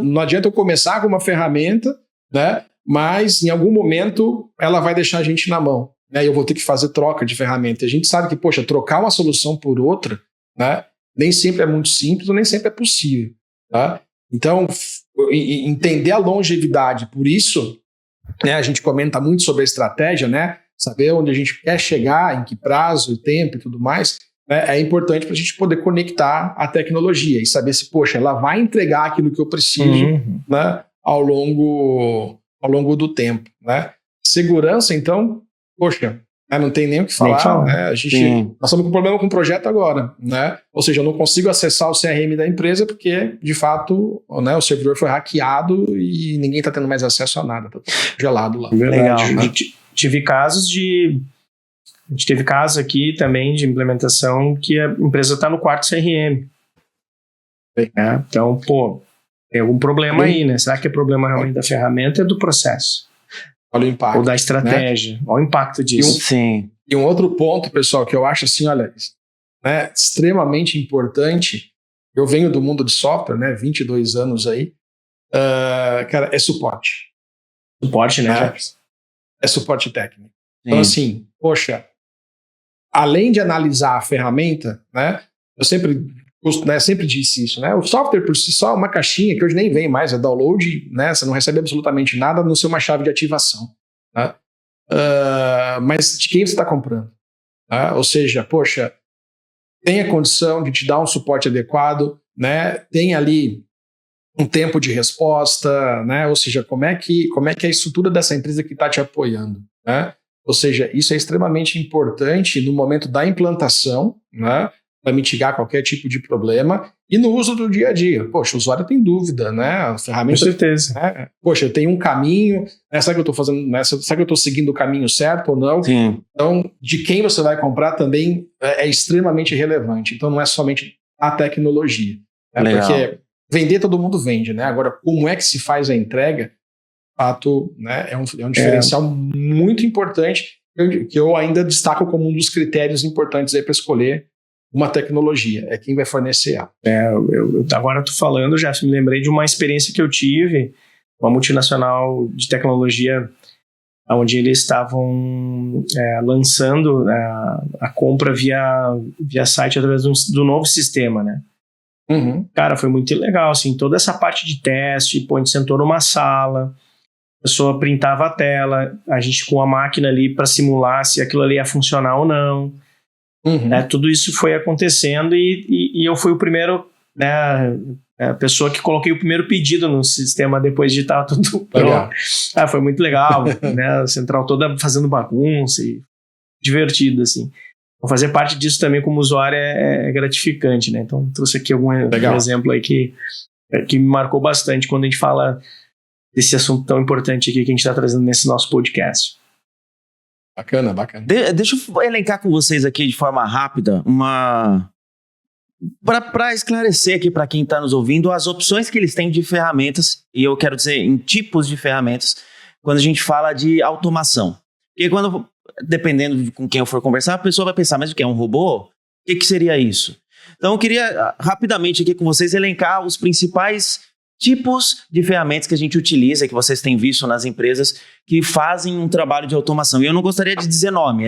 Não adianta eu começar com uma ferramenta, né, mas em algum momento ela vai deixar a gente na mão, né, e eu vou ter que fazer troca de ferramenta. E a gente sabe que, poxa, trocar uma solução por outra, né, nem sempre é muito simples ou nem sempre é possível. Tá? Então, entender a longevidade, por isso, né, a gente comenta muito sobre a estratégia, né, saber onde a gente quer chegar, em que prazo, tempo e tudo mais, né, é importante para a gente poder conectar a tecnologia e saber se, poxa, ela vai entregar aquilo que eu preciso, né, ao longo do tempo. Né. Segurança, então, poxa, não tem nem o que falar. Né, nós estamos com um problema com o projeto agora. Né, ou seja, eu não consigo acessar o CRM da empresa porque, de fato, né, o servidor foi hackeado e ninguém está tendo mais acesso a nada. Está gelado lá. Legal. A gente teve casos aqui também de implementação que a empresa está no quarto CRM. Né? Então, tem algum problema aí, né? Será que é problema realmente da ferramenta ou do processo? Olha o impacto. Ou da estratégia. Né? Olha o impacto disso. E um outro ponto, pessoal, que eu acho assim, olha, né, extremamente importante, eu venho do mundo de software, né, 22 anos aí, cara, é suporte. Suporte, né? É suporte técnico. Então, assim, poxa, além de analisar a ferramenta, né, eu sempre disse isso, né, o software por si só é uma caixinha que hoje nem vem mais, é download, né, você não recebe absolutamente nada, a não ser uma chave de ativação. Né? Mas de quem você está comprando? Ou seja, poxa, tem a condição de te dar um suporte adequado, né? Tem ali um tempo de resposta, né? Ou seja, como é que é a estrutura dessa empresa que está te apoiando, né? Ou seja, isso é extremamente importante no momento da implantação, né? Para mitigar qualquer tipo de problema e no uso do dia a dia. Poxa, o usuário tem dúvida, né? A ferramenta, com certeza. né? Poxa, eu tenho um caminho, né? Será que eu estou fazendo, né? Será que eu estou seguindo o caminho certo ou não? Sim. Então, de quem você vai comprar também é extremamente relevante. Então, não é somente a tecnologia, né? Porque vender todo mundo vende, né? Agora, como é que se faz a entrega? De fato, né? É um diferencial muito importante que eu ainda destaco como um dos critérios importantes aí para escolher uma tecnologia, é quem vai fornecer ela. Agora tô falando, já me lembrei de uma experiência que eu tive, uma multinacional de tecnologia, onde eles estavam lançando a compra via site através do novo sistema, né? Uhum. Cara, foi muito legal, assim, toda essa parte de teste, a gente sentou numa sala, a pessoa printava a tela, a gente com a máquina ali para simular se aquilo ali ia funcionar ou não. Uhum. Tudo isso foi acontecendo e eu fui o primeiro, né, a pessoa que coloquei o primeiro pedido no sistema depois de estar tudo pronto. Foi muito legal, né, a central toda fazendo bagunça e divertido, assim. Fazer parte disso também como usuário é gratificante, né? Então trouxe aqui algum exemplo aí que me marcou bastante quando a gente fala desse assunto tão importante aqui que a gente está trazendo nesse nosso podcast. Bacana. Deixa eu elencar com vocês aqui de forma rápida para esclarecer aqui para quem está nos ouvindo as opções que eles têm de ferramentas, e eu quero dizer em tipos de ferramentas, quando a gente fala de automação. Porque dependendo de com quem eu for conversar, a pessoa vai pensar, mas o que é um robô? O que seria isso? Então eu queria rapidamente aqui com vocês elencar os principais tipos de ferramentas que a gente utiliza, que vocês têm visto nas empresas que fazem um trabalho de automação. E eu não gostaria de dizer nome,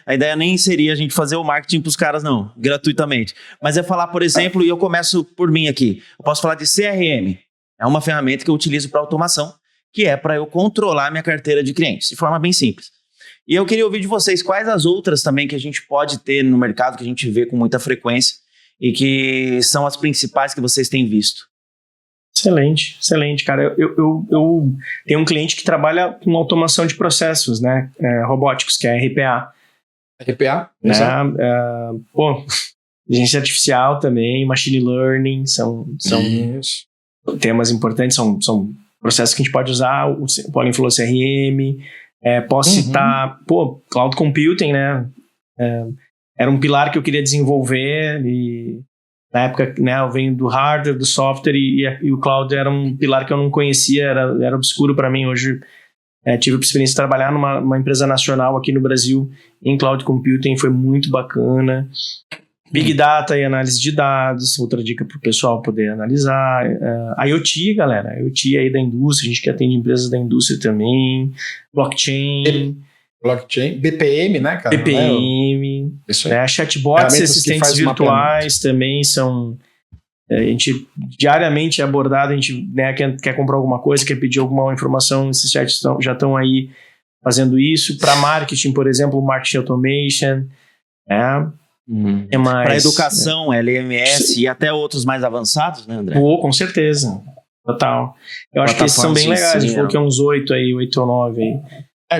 a ideia nem seria a gente fazer o marketing para os caras, não, gratuitamente. Mas é falar, por exemplo, e eu começo por mim aqui, eu posso falar de CRM, é uma ferramenta que eu utilizo para automação, que é para eu controlar minha carteira de clientes, de forma bem simples. E eu queria ouvir de vocês quais as outras também que a gente pode ter no mercado, que a gente vê com muita frequência e que são as principais que vocês têm visto. Excelente, cara. Eu tenho um cliente que trabalha com automação de processos, né, robóticos, que é RPA. RPA? Né? Inteligência artificial também, machine learning, são temas importantes, são processos que a gente pode usar. O Paulinho falou CRM, posso citar, cloud computing, né? Era um pilar que eu queria desenvolver e na época, né, eu venho do hardware, do software e o cloud era um pilar que eu não conhecia, era obscuro para mim. Hoje tive a experiência de trabalhar numa empresa nacional aqui no Brasil em cloud computing, foi muito bacana. Big Data e análise de dados, outra dica para o pessoal poder analisar. IoT, galera, IoT aí da indústria, a gente que atende empresas da indústria também. Blockchain, BPM, né, cara? BPM, isso aí. Chatbots e assistentes virtuais também são... A gente diariamente é abordado, a gente, né, quer comprar alguma coisa, quer pedir alguma informação, esses chats já estão aí fazendo isso. Para marketing, por exemplo, marketing automation, Para educação, LMS e até outros mais avançados, né, André? Com certeza, total. Eu acho que esses são bem legais, a gente falou que é uns 8 ou 9 aí.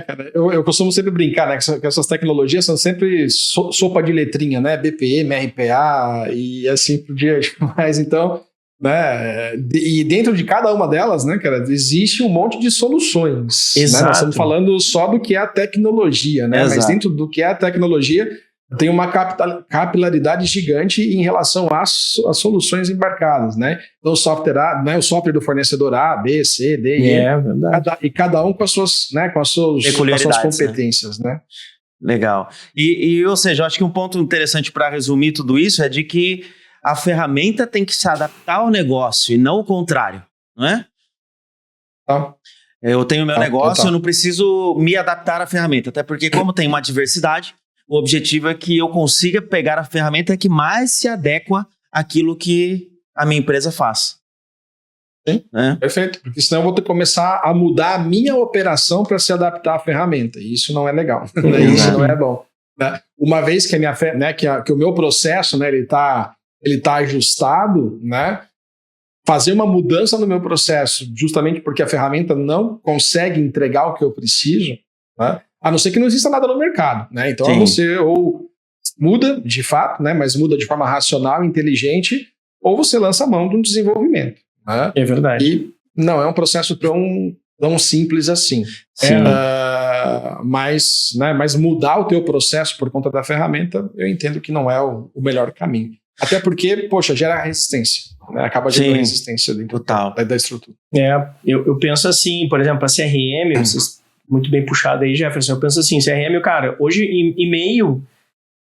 Cara, eu costumo sempre brincar, né, que essas tecnologias são sempre sopa de letrinha, né, BPM, RPA e assim por diante. Mas então, né, e dentro de cada uma delas, né, cara, existe um monte de soluções. Exato. Né? Nós estamos falando só do que é a tecnologia, né, mas dentro do que é a tecnologia tem uma capilaridade gigante em relação às soluções embarcadas, né? Então, o software A, né, o software do fornecedor A, B, C, D e E. Verdade. E cada um com as suas competências, né? Legal. Ou seja, eu acho que um ponto interessante para resumir tudo isso é de que a ferramenta tem que se adaptar ao negócio e não o contrário, não é? Tá. Eu tenho meu negócio, eu não preciso me adaptar à ferramenta, até porque como tem uma diversidade, o objetivo é que eu consiga pegar a ferramenta que mais se adequa àquilo que a minha empresa faz. Sim, perfeito. Porque senão eu vou ter que começar a mudar a minha operação para se adaptar à ferramenta. E isso não é legal. Isso não é bom. né? Uma vez que que o meu processo, né, ele tá ajustado, né? Fazer uma mudança no meu processo, justamente porque a ferramenta não consegue entregar o que eu preciso, né? A não ser que não exista nada no mercado, né? Então você ou muda de fato, né? Mas muda de forma racional, inteligente, ou você lança a mão de um desenvolvimento, né? É verdade. E não é um processo tão simples assim. Mas mudar o teu processo por conta da ferramenta, eu entendo que não é o melhor caminho. Até porque, poxa, gera resistência, né? Acaba gerando resistência dentro da estrutura. Eu penso assim, por exemplo, a CRM, vocês, muito bem puxado aí, Jefferson, eu penso assim, CRM, cara, hoje e-mail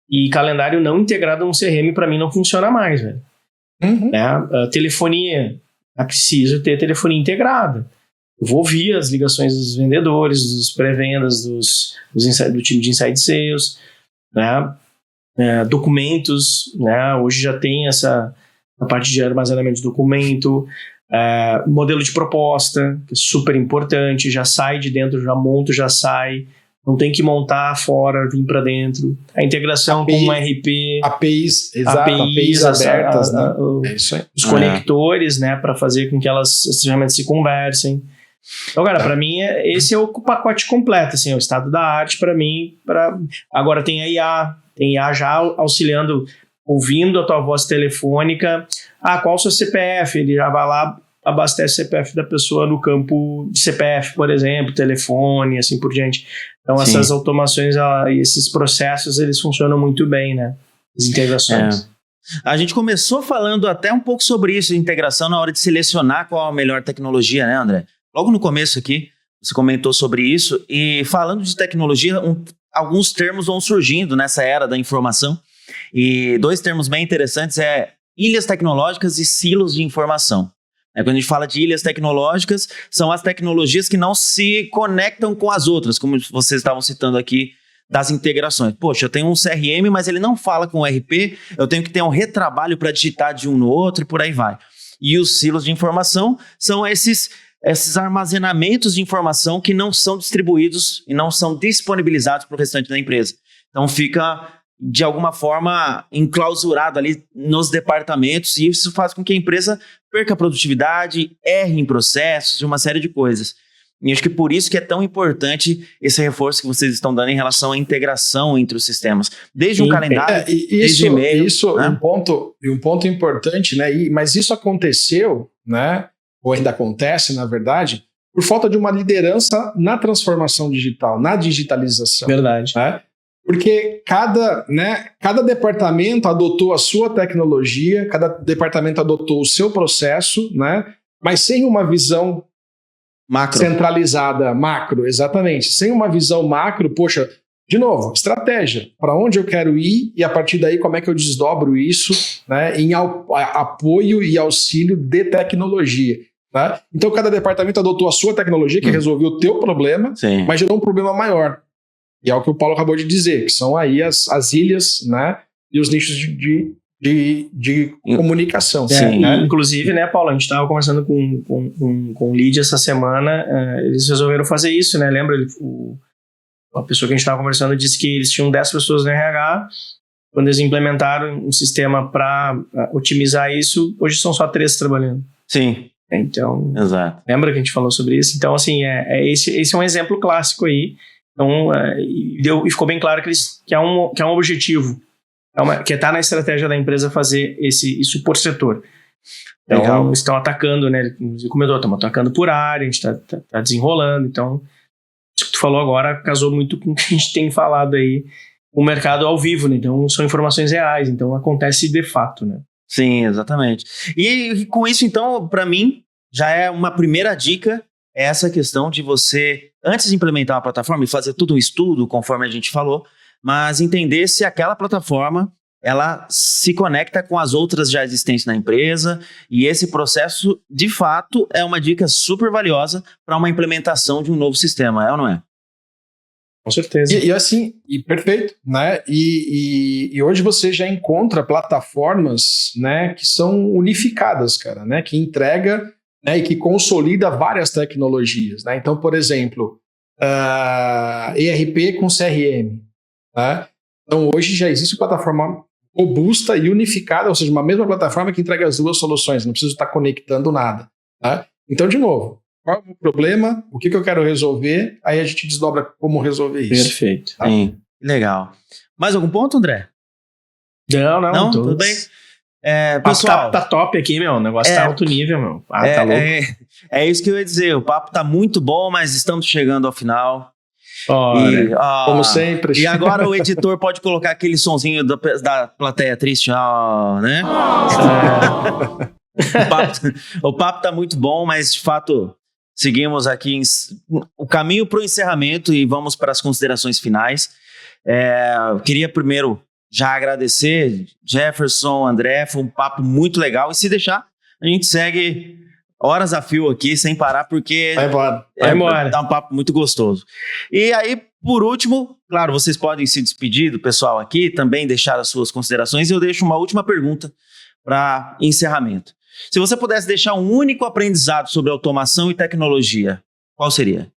e calendário não integrado no CRM para mim não funciona mais, velho. Telefonia, é preciso ter telefonia integrada. Eu vou ouvir as ligações dos vendedores, dos pré-vendas, do time de inside sales, né? Documentos, né? Hoje já tem a parte de armazenamento de documento, modelo de proposta, que é super importante, já sai de dentro, já monta, já sai, não tem que montar fora, vir para dentro. A integração com o RP, APIs abertas, né? É isso aí. Os conectores, né, para fazer com que essas ferramentas se conversem. Então, cara, para mim, esse é o pacote completo, assim, é o estado da arte para mim. Agora tem a IA, já auxiliando, ouvindo a tua voz telefônica. Qual o seu CPF? Ele já vai lá, abastece o CPF da pessoa no campo de CPF, por exemplo, telefone, assim por diante. Então, essas automações, esses processos, eles funcionam muito bem, né? As integrações. A gente começou falando até um pouco sobre isso, integração na hora de selecionar qual a melhor tecnologia, né, André? Logo no começo aqui, você comentou sobre isso, e falando de tecnologia, alguns termos vão surgindo nessa era da informação, e 2 termos bem interessantes ilhas tecnológicas e silos de informação. Quando a gente fala de ilhas tecnológicas, são as tecnologias que não se conectam com as outras, como vocês estavam citando aqui, das integrações. Poxa, eu tenho um CRM, mas ele não fala com o RP, eu tenho que ter um retrabalho para digitar de um no outro e por aí vai. E os silos de informação são esses armazenamentos de informação que não são distribuídos e não são disponibilizados para o restante da empresa. Então fica, de alguma forma, enclausurado ali nos departamentos, e isso faz com que a empresa perca a produtividade, erre em processos e uma série de coisas. E acho que por isso que é tão importante esse reforço que vocês estão dando em relação à integração entre os sistemas. Desde um calendário, desde e-mail. Isso, né? um ponto importante, né? Mas isso aconteceu, né? Ou ainda acontece, na verdade, por falta de uma liderança na transformação digital, na digitalização. Verdade. Né? Porque cada departamento adotou a sua tecnologia, cada departamento adotou o seu processo, né? Mas sem uma visão centralizada, macro, exatamente. Sem uma visão macro, poxa, de novo, estratégia. Para onde eu quero ir e a partir daí como é que eu desdobro isso, né, em apoio e auxílio de tecnologia. Tá? Então cada departamento adotou a sua tecnologia que resolveu o teu problema, mas gerou um problema maior. E é o que o Paulo acabou de dizer, que são aí as ilhas, né, e os nichos de comunicação. Né? Inclusive, né, Paulo, a gente estava conversando com o Lead essa semana, eles resolveram fazer isso, né? Lembra, a pessoa que a gente estava conversando disse que eles tinham 10 pessoas no RH, quando eles implementaram um sistema para otimizar isso, hoje são só 3 trabalhando. Sim. Então, exato. Lembra que a gente falou sobre isso? Então, assim, esse é um exemplo clássico aí. Então, e ficou bem claro que é um objetivo, que está na estratégia da empresa fazer isso por setor. Então, estão atacando, né? Como eu estou, estamos atacando por área, a gente está desenrolando. Então, isso que tu falou agora casou muito com o que a gente tem falado aí, o mercado ao vivo, né? Então, são informações reais, então acontece de fato, né? Sim, exatamente. E com isso, então, para mim, já é uma primeira dica, essa questão de você, antes de implementar uma plataforma e fazer todo um estudo, conforme a gente falou, mas entender se aquela plataforma, ela se conecta com as outras já existentes na empresa, e esse processo, de fato, é uma dica super valiosa para uma implementação de um novo sistema, é ou não é? Com certeza. E assim, perfeito, né? E hoje você já encontra plataformas, né, que são unificadas, cara, né, que entrega, né, e que consolida várias tecnologias, né? Então, por exemplo, ERP com CRM, né? Então, hoje já existe uma plataforma robusta e unificada, ou seja, uma mesma plataforma que entrega as duas soluções, não preciso estar conectando nada. Tá? Então, de novo, qual é o problema, o que eu quero resolver, aí a gente desdobra como resolver isso. Perfeito. Tá? Sim, legal. Mais algum ponto, André? Não, Tudo bem? Pessoal, tá top aqui, meu. O negócio tá alto nível, meu. Tá louco. É isso que eu ia dizer. O papo tá muito bom, mas estamos chegando ao final. Como sempre. E agora o editor pode colocar aquele sonzinho da plateia triste, né? O papo tá muito bom, mas de fato seguimos aqui o caminho para o encerramento e vamos para as considerações finais. Eu queria primeiro já agradecer Jefferson, André, foi um papo muito legal, e se deixar, a gente segue horas a fio aqui, sem parar, porque vai embora. Dá um papo muito gostoso. E aí, por último, claro, vocês podem se despedir do pessoal aqui, também deixar as suas considerações, e eu deixo uma última pergunta para encerramento. Se você pudesse deixar um único aprendizado sobre automação e tecnologia, qual seria?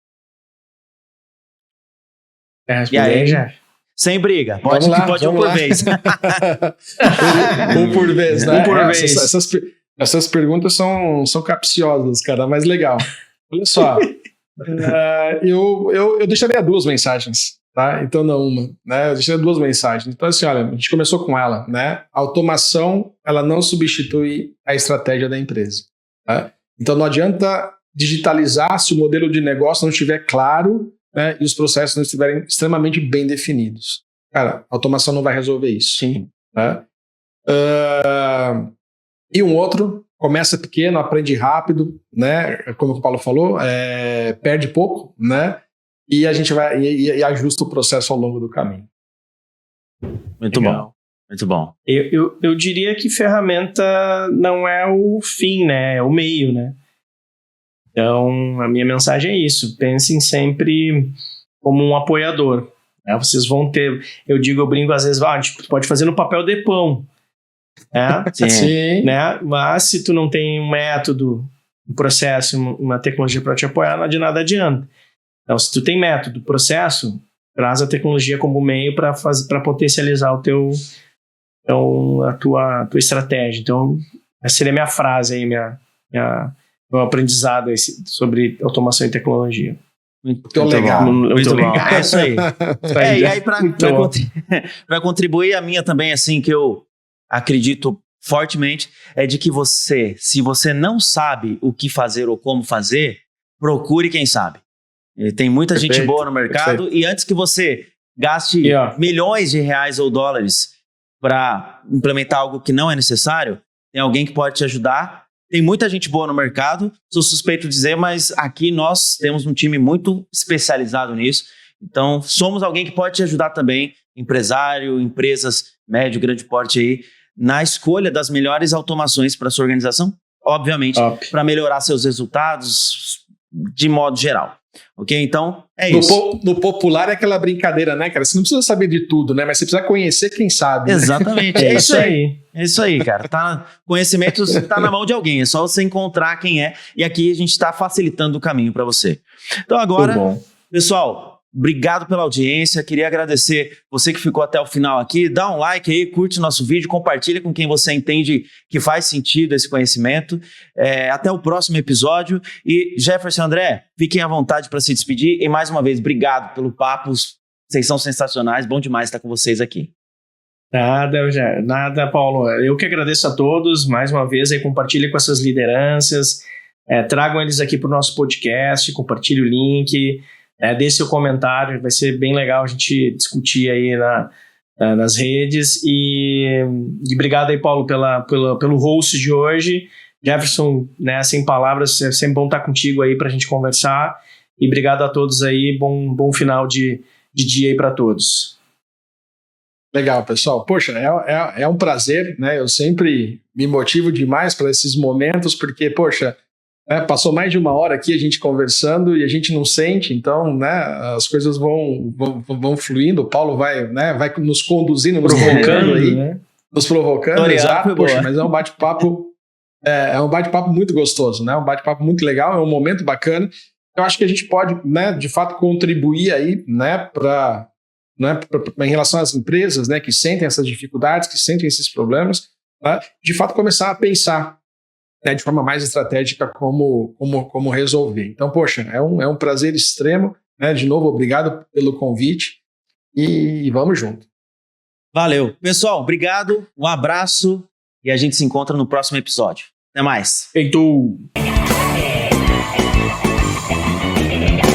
E aí, já? Sem briga, pode um por vez. Um por vez, né? Um por vez. Essas perguntas são capciosas, cara, mas legal. Olha só, eu deixaria 2 mensagens, tá? Então não uma, né? Eu deixaria 2 mensagens. Então assim, olha, a gente começou com ela, né? A automação, ela não substitui a estratégia da empresa, tá? Então não adianta digitalizar se o modelo de negócio não estiver claro, né, e os processos não estiverem extremamente bem definidos. Cara, a automação não vai resolver isso. Sim. Né? E um outro, começa pequeno, aprende rápido, né? Como o Paulo falou, perde pouco, né? E a gente vai e ajusta o processo ao longo do caminho. Muito legal. Bom. Muito bom. Eu diria que ferramenta não é o fim, né? É o meio, né? Então, a minha mensagem é isso. Pensem sempre como um apoiador. Né? Vocês vão ter... Eu brinco às vezes, a gente pode fazer no papel de pão. Né? Sim. Né? Mas se tu não tem um método, um processo, uma tecnologia para te apoiar, de nada adianta. Então, se tu tem método, processo, traz a tecnologia como meio para potencializar a tua estratégia. Então, essa seria a minha frase aí, meu aprendizado sobre automação e tecnologia. Muito legal. Muito bom. É isso aí. E aí, para contribuir, a minha também, assim, que eu acredito fortemente, é de que se você não sabe o que fazer ou como fazer, procure quem sabe. Tem muita gente boa no mercado, e antes que você gaste milhões de reais ou dólares para implementar algo que não é necessário, tem alguém que pode te ajudar. Tem muita gente boa no mercado, sou suspeito de dizer, mas aqui nós temos um time muito especializado nisso. Então, somos alguém que pode te ajudar também, empresário, empresas médio, grande porte aí, na escolha das melhores automações para sua organização, obviamente, para melhorar seus resultados de modo geral. Ok? Então, é isso. No popular é aquela brincadeira, né, cara? Você não precisa saber de tudo, né? Mas você precisa conhecer quem sabe. Né? Exatamente. É isso aí. É isso aí, cara. Conhecimento está na mão de alguém. É só você encontrar quem é. E aqui a gente está facilitando o caminho para você. Então agora, pessoal, obrigado pela audiência. Queria agradecer você que ficou até o final aqui. Dá um like aí, curte o nosso vídeo, compartilha com quem você entende que faz sentido esse conhecimento. Até o próximo episódio. E Jefferson, André, fiquem à vontade para se despedir. E mais uma vez, obrigado pelo papo. Vocês são sensacionais. Bom demais estar com vocês aqui. Nada, Paulo. Eu que agradeço a todos. Mais uma vez, aí, compartilhe com essas lideranças. Tragam eles aqui para o nosso podcast. Compartilhe o link. Dê seu comentário, vai ser bem legal a gente discutir aí nas redes. E obrigado aí, Paulo, pelo host de hoje. Jefferson, né, sem palavras, é sempre bom estar contigo aí para a gente conversar. E obrigado a todos aí, bom final de dia aí para todos. Legal, pessoal. Poxa, é um prazer, né? Eu sempre me motivo demais para esses momentos, porque, poxa, passou mais de 1 hora aqui a gente conversando e a gente não sente, então, né, as coisas vão fluindo. O Paulo vai nos conduzindo, nos provocando aí, né? Nos provocando, exato. Poxa, mas é um bate-papo muito gostoso, né? Um bate-papo muito legal, é um momento bacana. Eu acho que a gente pode, né, de fato, contribuir aí, né, para né, em relação às empresas, né, que sentem essas dificuldades, que sentem esses problemas, né, de fato começar a pensar, né, de forma mais estratégica como resolver. Então, poxa, é um prazer extremo, né, de novo, obrigado pelo convite e vamos junto. Valeu. Pessoal, obrigado, um abraço e a gente se encontra no próximo episódio. Até mais. Feito!